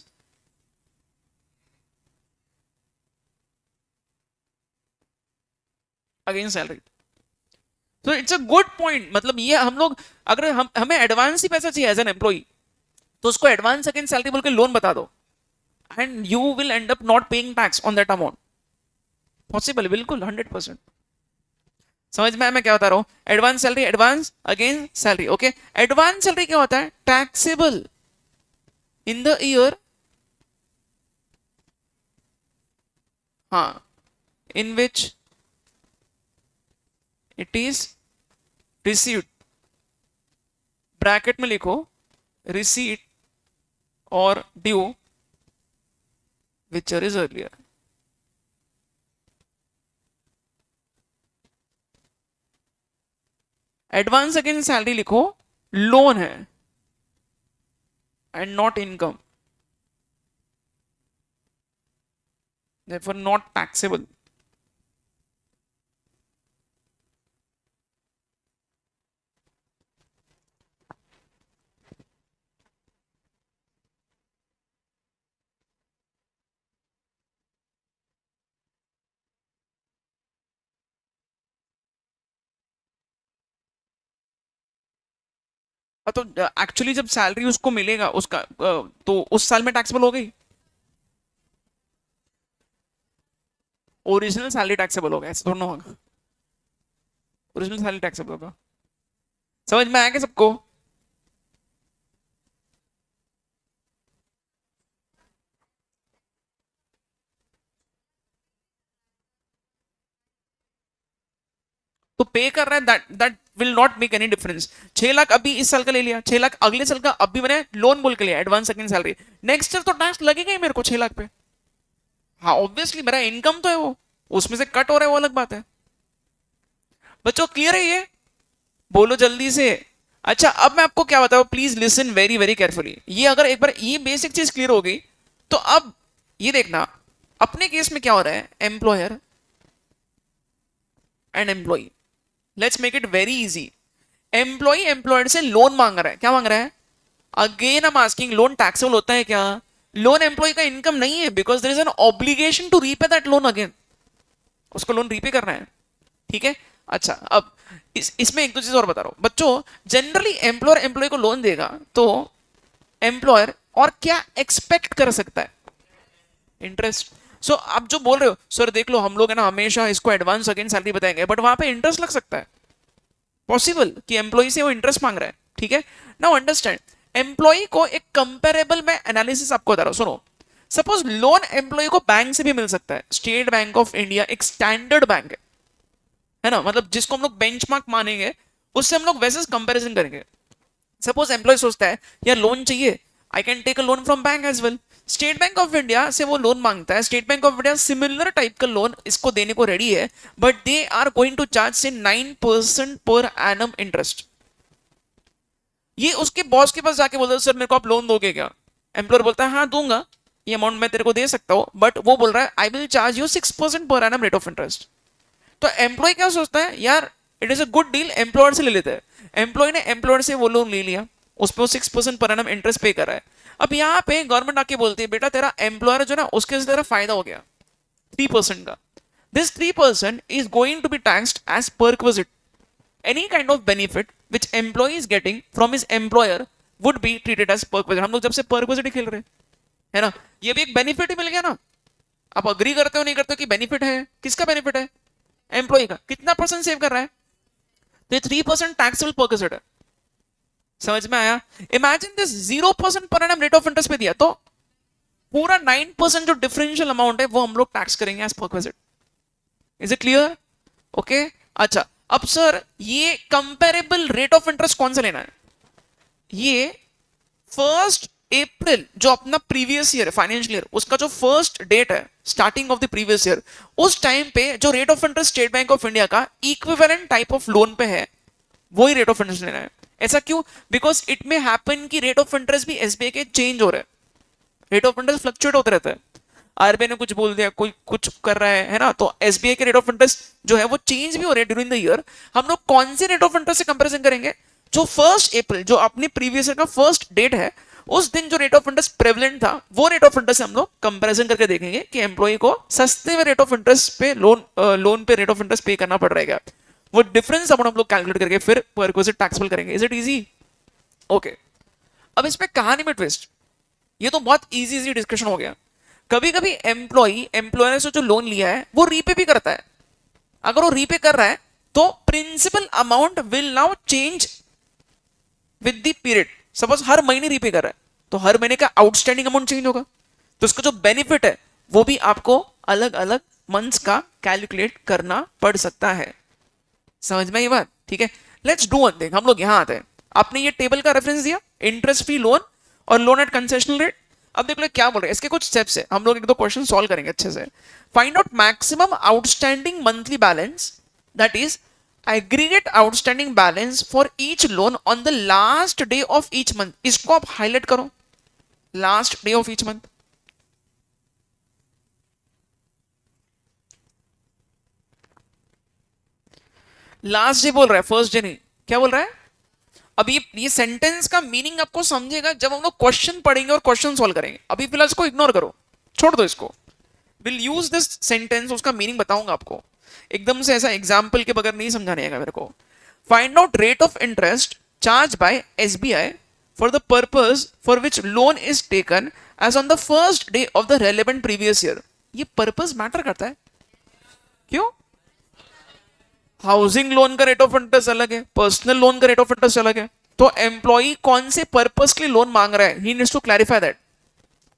against salary. तो इट्स अ गुड पॉइंट, मतलब ये हम लोग, अगर हमें एडवांस ही पैसा चाहिए एज एन एम्प्लॉय, तो उसको एडवांस अगेंस्ट सैलरी बोल के लोन बता दो, and you will and up not paying tax on that amount. Possible, बिल्कुल 100%। समझ में आया मैं क्या बता रहा हूँ? Advance salary advance against salary. Okay, advance salary क्या होता है? टैक्सेबल इन द ईयर, हाँ, in which it is received. Bracket में लिखो रिसीट और due which is earlier. Advance against salary लिखो लोन है and not income, therefore not taxable। तो एक्चुअली जब सैलरी उसको मिलेगा उसका तो उस साल में टैक्सेबल हो गई। ओरिजिनल सैलरी टैक्सेबल होगा, ऐसा थोड़ा ना होगा। ओरिजिनल सैलरी टैक्सेबल होगा। समझ में आया क्या सबको? तो पे कर रहा है, that that will not make any difference. 6 lakh अभी इस साल का ले लिया, 6 लाख अगले साल का अभी मैंने लोन बोल के लिया advance second salary, next year तो टैक्स लगेगा ही मेरे को 6 लाख पे। हाँ ऑब्वियसली मेरा इनकम तो है वो, उसमें से कट हो रहा है वो अलग बात है। बच्चों क्लियर है ये? बोलो जल्दी से। अच्छा अब मैं आपको क्या बताऊं, please listen very very carefully. ये अगर एक बार ये बेसिक चीज क्लियर हो गई, तो अब ये देखना अपने केस में क्या हो रहा है। Employer and employee, let's make it very easy. Employee employer से लोन मांग रहा है, क्या मांग रहा है? Again I am asking, loan taxable होता है क्या? लोन एम्प्लॉय का इनकम नहीं है, because there is an obligation to repay that loan again. उसको लोन रीपे करना है, ठीक है। अच्छा अब इसमें एक दो चीज और बता रहा हूं बच्चों। जनरली एम्प्लॉयर एम्प्लॉय को लोन देगा तो एम्प्लॉयर और क्या एक्सपेक्ट कर सकता है? इंटरेस्ट। सो आप जो बोल रहे हो सर देख लो हम लोग है ना हमेशा इसको एडवांस अगेंस्ट सैलरी बताएंगे, बट वहां पे इंटरेस्ट लग सकता है। पॉसिबल कि एम्प्लॉय से वो इंटरेस्ट मांग रहा है, ठीक है। नाउ अंडरस्टैंड, एम्प्लॉय को एक कंपेरेबल में एनालिसिस आपको बता रहा हूं, सुनो। सपोज लोन एम्प्लॉय को बैंक से भी मिल सकता है। स्टेट बैंक ऑफ इंडिया एक स्टैंडर्ड बैंक है ना, मतलब जिसको हम लोग बेंचमार्क मानेंगे, उससे हम लोग वैसे कंपैरिजन करेंगे। सपोज एम्प्लॉय सोचता है यार लोन चाहिए, I can take a loan from bank as well. State Bank of India से वो लोन मांगता है, State Bank of India similar type का लोन इसको देने को रेडी है, but they are going to charge से 9% पर एनम इंटरेस्ट। ये उसके बॉस के पास जाके बोलता है सर मेरे को आप लोन दोगे क्या? एम्प्लॉयर बोलता है हाँ दूंगा, ये अमाउंट मैं तेरे को दे सकता हूँ, बट वो बोल रहा है I will charge you 6% per annum rate of interest. तो एम्प्लॉय क्या सोचता है यार it is a good deal, employer से ले लेते हैं। एम्प्लॉय ने एम्प्लॉयर से वो लोन ले लिया, उस पर वो 6% पर एनम इंटरेस्ट पे कर रहा है। अब यहाँ पे गवर्नमेंट आके बोलती है बेटा तेरा एम्प्लॉयर जो ना उसके से तेरा फायदा हो गया 3% का। This 3% is going to be taxed as perquisite. Any kind of benefit which employee is getting from his employer would be treated as perquisite. हम लोग जब से परक्विजिट खेल रहे हैं है ना, ये भी एक बेनिफिट ही मिल गया ना। आप अग्री करते हो नहीं करते हो कि बेनिफिट है, किसका बेनिफिट है? एम्प्लॉय का। कितना परसेंट सेव कर रहा है? तो ये 3% टैक्सेबल परसेंट है। समझ में आया? Imagine this 0% per annum rate of interest पे दिया तो पूरा 9% जो डिफरेंशियल अमाउंट है वो हम लोग टैक्स करेंगे as perquisite. Is it clear? Okay. अच्छा, अब सर ये कंपेरेबल रेट ऑफ इंटरेस्ट कौन सा लेना है? ये 1 अप्रैल जो अपना प्रीवियस ईयर फाइनेंशियल ईयर उसका जो फर्स्ट डेट है starting of the previous year, उस टाइम पे जो rate of interest state Bank of India का इक्विवेलेंट टाइप ऑफ लोन पे है वही रेट ऑफ इंटरेस्ट लेना है। ऐसा क्यों? बिकॉज इट में हैपन कि रेट ऑफ इंटरेस्ट भी एसबीआई के चेंज हो रहे हैं, रेट ऑफ इंटरेस्ट फ्लक्चुएट होते रहता है। आरबीआई ने कुछ बोल दिया, कोई कुछ कर रहा है ना, तो एसबीआई के रेट ऑफ इंटरेस्ट जो है वो चेंज भी हो रहे हैं ड्यूरिंग द ईयर। हम लोग कौन से रेट ऑफ इंटरेस्ट से कंपैरिजन करेंगे? जो 1 अप्रैल जो अपने प्रीवियस ईयर का फर्स्ट डेट है उस दिन जो रेट ऑफ इंटरेस्ट प्रेवलेंट था वो रेट ऑफ इंटरेस्ट से हम लोग कंपैरिजन करके देखेंगे कि एम्प्लॉय को सस्ते में रेट ऑफ इंटरेस्ट पे लोन पे रेट ऑफ इंटरेस्ट पे करना पड़ रहेगा। वो डिफरेंस हम लोग कैलकुलेट करके फिर परक्विजिट टैक्सेबल करेंगे। Is it easy? ओके। अब इस पे कहानी में ट्विस्ट, ये तो बहुत इजी इजी डिस्कशन हो गया। कभी कभी एम्प्लॉयर से जो लोन लिया है वो रीपे भी करता है। अगर वो रीपे कर रहा है तो principal amount will now change with the period. Suppose हर महीने रीपे कर रहा है तो हर महीने का आउटस्टैंडिंग अमाउंट चेंज होगा, तो उसका जो बेनिफिट है वो भी आपको अलग अलग मंथ्स का कैलकुलेट करना पड़ सकता है। समझ में ये बात? ठीक है। लेट्स डू वन थिंग, हम लोग यहां आते हैं। आपने ये टेबल का रेफरेंस दिया, इंटरेस्ट फ्री लोन और लोन एट कंसेशनल रेट। अब देख लो क्या बोल रहे हैं, इसके कुछ स्टेप्स है, हम लोग एक दो क्वेश्चन सॉल्व करेंगे अच्छे से। Find out maximum outstanding monthly balance, that is aggregate outstanding balance for each loan on the last day of each month. इसको आप हाईलाइट करो, last day of each month. Last day बोल रहा है, first day नहीं। क्या बोल रहा है? अभी ये सेंटेंस का मीनिंग आपको समझेगा जब हम लोग क्वेश्चन पढ़ेंगे और क्वेश्चन सॉल्व करेंगे। अभी फिलहाल इसको इग्नोर करो, छोड़ दो इसको। विल यूज दिस सेंटेंस, उसका मीनिंग बताऊंगा आपको। एकदम से ऐसा एग्जाम्पल के बगैर नहीं समझाने आएगा मेरे को। Find out rate of interest charge by SBI for the purpose for which loan is taken as on the first day of the relevant previous year. ये पर्पज मैटर करता है। क्यों? हाउसिंग लोन का रेट ऑफ इंटरेस्ट अलग है, personal loan का rate of interest अलग है। तो एम्प्लॉय कौन से पर्पस के लिए लोन मांग रहा है, he needs to clarify that.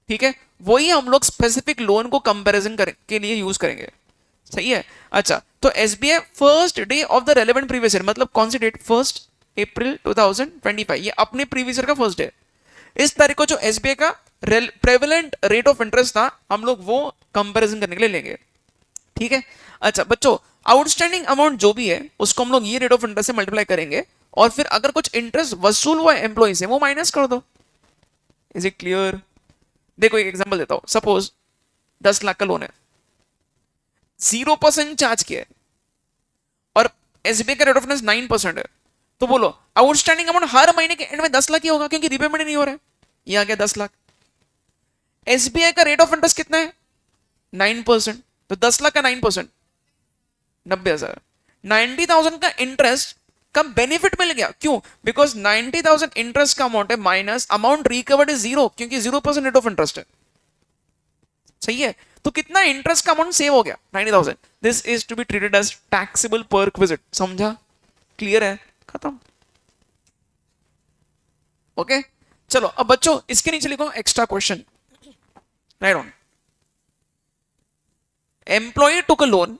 ठीक है, वही हम लोग स्पेसिफिक लोन को कंपैरिजन के लिए यूज करेंगे। सही है। अच्छा, तो SBI first day of the relevant previous year मतलब कौन सी डेट? 1 अप्रैल 2025, ये अपने प्रीवियस ईयर का फर्स्ट डे। इस तारीख को जो एसबीआई का प्रेवलेंट रेट ऑफ इंटरेस्ट था हम लोग वो कंपैरिजन करने के लिए लेंगे। ठीक है। अच्छा बच्चों, आउटस्टैंडिंग अमाउंट जो भी है उसको हम लोग ये रेट ऑफ इंटरेस्ट से मल्टीप्लाई करेंगे और फिर अगर कुछ इंटरेस्ट वसूल हुआ है एम्प्लॉय से वो माइनस कर दो। Is it clear? देखो एक एग्जांपल देता हूं। सपोज 10 लाख का लोन है, 0% चार्ज किया है और एसबीआई का रेट ऑफ इंटरेस्ट 9% है। तो बोलो आउटस्टैंडिंग अमाउंट हर महीने के एंड में 10 लाख ही होगा क्योंकि रिपेमेंट नहीं हो रहा है। ये आ गया 10 लाख। एसबीआई का रेट ऑफ इंटरेस्ट कितना है? 9%। तो 10 लाख का 9%, 90,000। 90,000 का इंटरेस्ट का बेनिफिट मिल गया। क्यों? बिकॉज 90,000 इंटरेस्ट का अमाउंट है माइनस अमाउंट रिकवर्ड इज 0 क्योंकि 0% रेट ऑफ इंटरेस्ट है। सही है। तो कितना इंटरेस्ट का अमाउंट सेव हो गया? 90,000। This is to be treated as taxable perquisite. समझा? क्लियर है? खत्म। ओके चलो अब बच्चों इसके नीचे लिखो extra question. Right on. Employee took a loan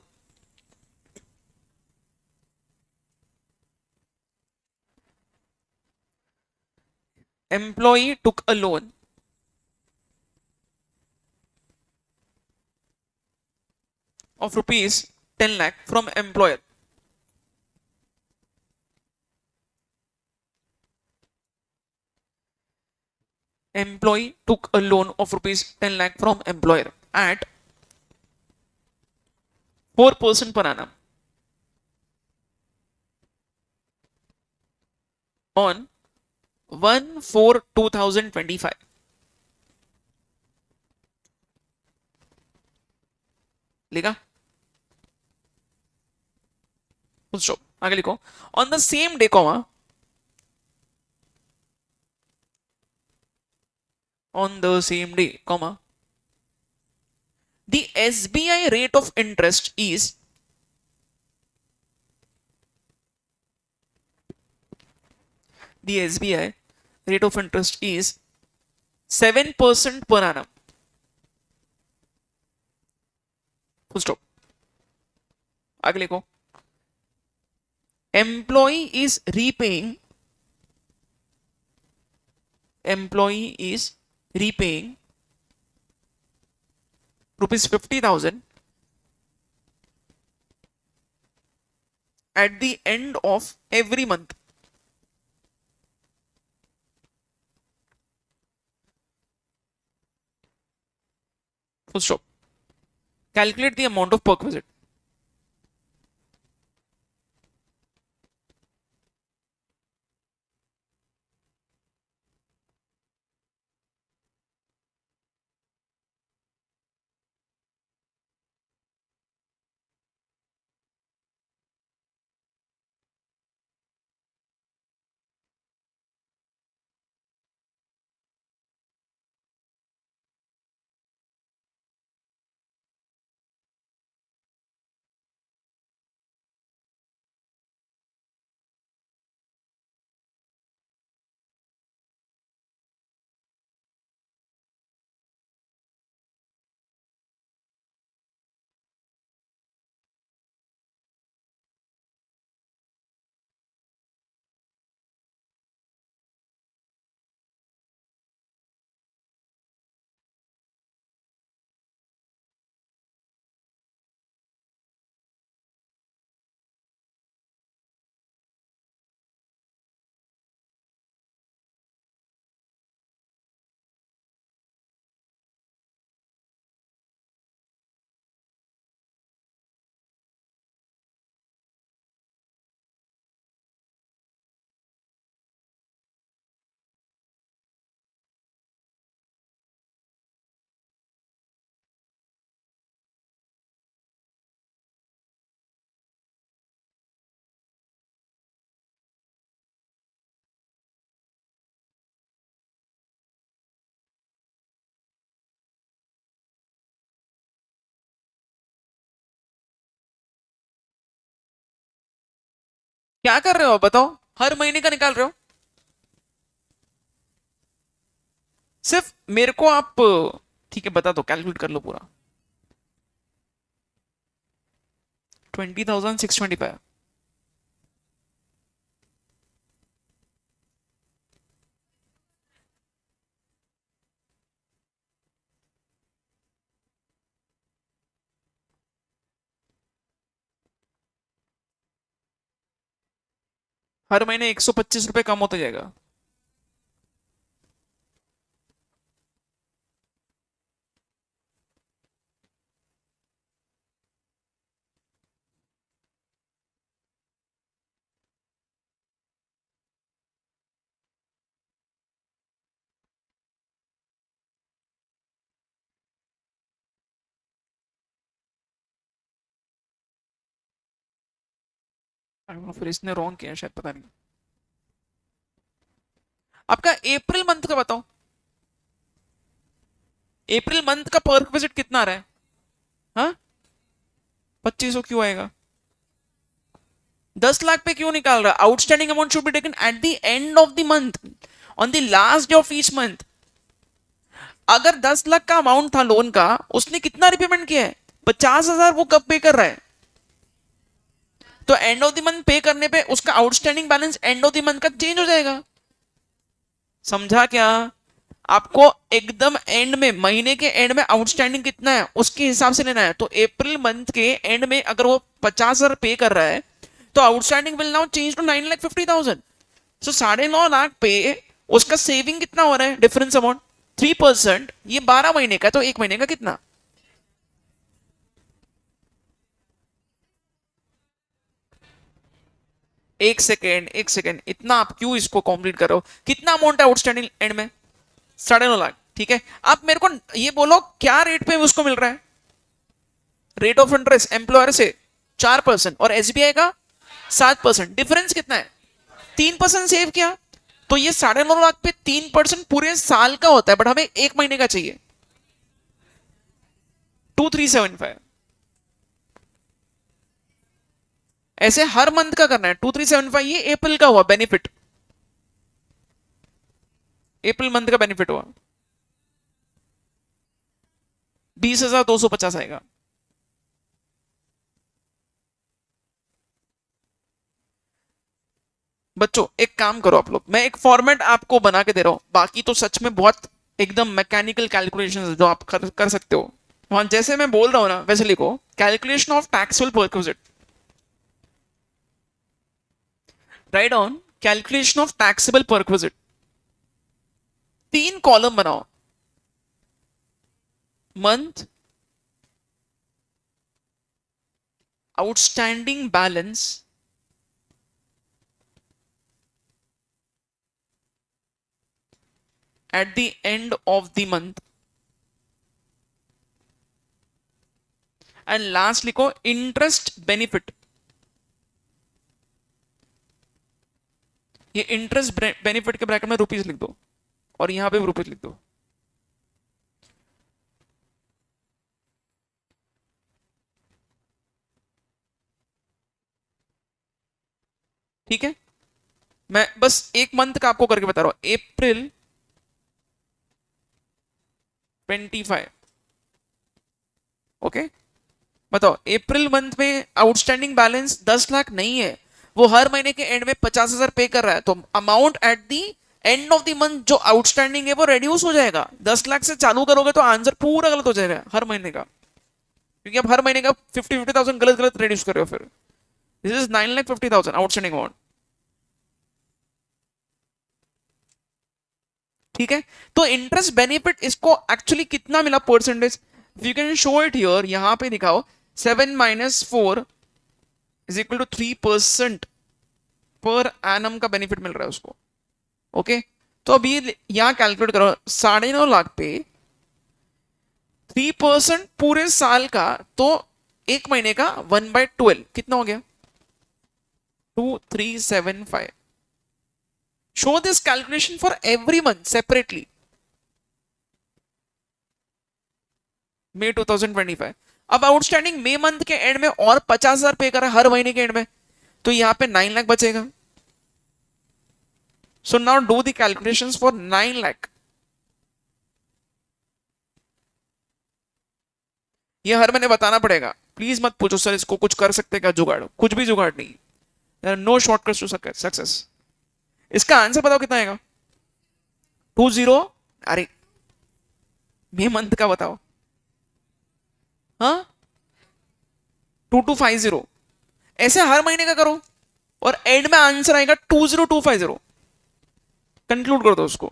employee took a loan of rupees 10 lakh from employer. Employee took a loan of rupees 10 lakh from employer at 4% per annum on 1/4/2025. लिखा? Stop. आगे लिखो on the same day comma on the same day comma The SBI rate of interest is the SBI rate of interest is 7% per annum. Full stop. अगले को employee is repaying rupees 50,000 at the end of every month. Full stop. Calculate the amount of perk visit. क्या कर रहे हो बताओ? हर महीने का निकाल रहे हो? सिर्फ मेरे को आप ठीक है बता दो, कैलकुलेट कर लो पूरा। 20,625। हर महीने 125 रुपए कम होता जाएगा। फिर इसने रॉन्ग किया शायद, पता नहीं। आपका अप्रैल मंथ का बताओ। अप्रैल मंथ का पर विजिट कितना आ रहा है? हाँ, 2500 क्यों आएगा? 10 लाख पे क्यों निकाल रहा? Outstanding amount should be taken at the end of the month, on the last day of each month. अगर 10 लाख का अमाउंट था लोन का, उसने कितना रिपेमेंट किया है? 50,000। वो कब पे कर रहा है? तो एंड ऑफ द मंथ पे करने पे उसका outstanding balance and of the month का चेंज हो जाएगा। समझा क्या? आपको एकदम एंड में, महीने के एंड में आउटस्टैंडिंग कितना है उसके हिसाब से लेना है। तो अप्रैल मंथ के एंड में अगर वो 50,000 पे कर रहा है, तो outstanding will now change to 9,50,000। So 9.5 lakh पे उसका सेविंग कितना हो रहा है? Difference amount 3%। ये 12 महीने का, तो एक महीने का कितना? एक सेकेंड, इतना आप क्यों इसको कंप्लीट कर रहे हो? कितना अमाउंट है आउटस्टैंडिंग एंड में? 9.5 लाख। ठीक है, आप मेरे को ये बोलो क्या रेट पे उसको मिल रहा है? रेट ऑफ इंटरेस्ट एम्प्लॉयर से 4% और एसबीआई का 7%। डिफरेंस कितना है? 3% सेव किया। तो ये 9.5 लाख पे 3% पूरे साल का होता है, बट हमें एक महीने का चाहिए। 2375। ऐसे हर मंथ का करना है 2375। ये अप्रैल का हुआ बेनिफिट, अप्रैल मंथ का बेनिफिट हुआ 20,250 आएगा। बच्चों एक काम करो आप लोग, मैं एक फॉर्मेट आपको बना के दे रहा हूं, बाकी तो सच में बहुत एकदम मैकेनिकल कैलकुलेशंस जो आप कर सकते हो। वहां जैसे मैं बोल रहा हूं ना वैसे लिखो, calculation of taxable perquisite, write on calculation of taxable perquisite. 3 column बनाओ, month, outstanding balance, at the end of the month, and last लिखो इंटरेस्ट बेनिफिट। ये इंटरेस्ट बेनिफिट के ब्रैकेट में रुपीज लिख दो और यहां पे भी रुपीज लिख दो। ठीक है, मैं बस एक मंथ का आपको करके बता रहा हूं, अप्रैल 25। ओके, बताओ अप्रैल मंथ में आउटस्टैंडिंग बैलेंस 10 लाख नहीं है, वो हर महीने के एंड में 50,000 पे कर रहा है, तो amount at the and of the month जो आउटस्टैंडिंग है वो रेड्यूस हो जाएगा। 10 लाख से चालू करोगे तो आंसर पूरा गलत हो जाएगा हर महीने का, क्योंकि आप हर महीने का 50,000 गलत गलत रेड्यूस कर रहे हो फिर। This is 9,50,000 outstanding amount. ठीक है, तो इंटरेस्ट बेनिफिट इसको एक्चुअली कितना मिला percentage, you can show it here, यहां पे दिखाओ 7 - 4 is equal to 3% per annum का बेनिफिट मिल रहा है उसको। ओके, तो अभी यहां कैलकुलेट करो, 9.5 लाख पे 3% पूरे साल का, तो एक महीने का 1/12 कितना हो गया, 2375। Show this calculation for every month separately, May 2025। अब आउटस्टैंडिंग मई मंथ के एंड में और 50,000 पे करा हर महीने के एंड में, तो यहां पे 9 लाख बचेगा। So now do the calculations for 9 lakh. ये हर महीने बताना पड़ेगा, प्लीज मत पूछो सर इसको कुछ कर सकते क्या जुगाड़, कुछ भी जुगाड़ नहीं, नो शॉर्टकट टू सक्सेस। इसका आंसर बताओ कितना आएगा, 20, अरे मई मंथ का बताओ, हाँ 2250, ऐसे हर महीने का करो और एंड में आंसर आएगा 20250। कंक्लूड कर दो उसको।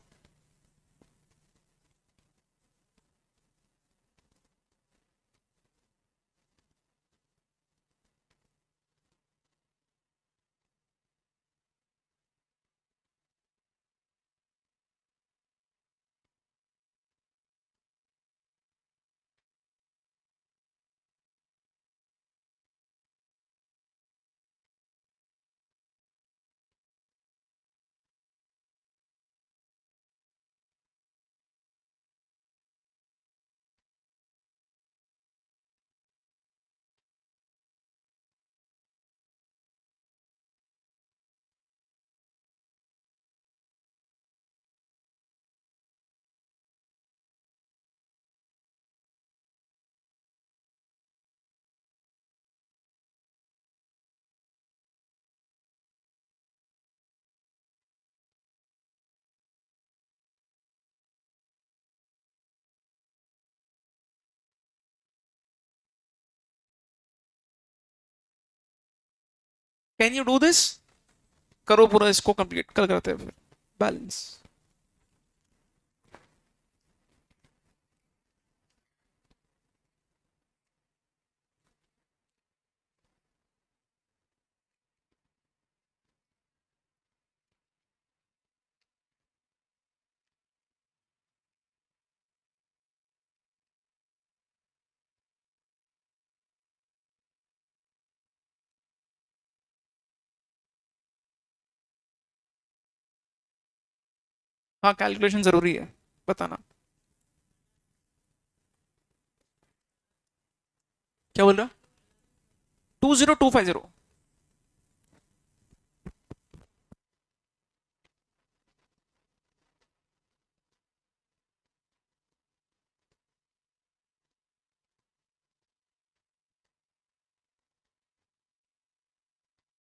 कैन यू डू दिस, करो पूरा इसको कंप्लीट, कल करते हैं फिर बैलेंस। हाँ कैलकुलेशन जरूरी है, बताना। क्या बोल रहा? 20250?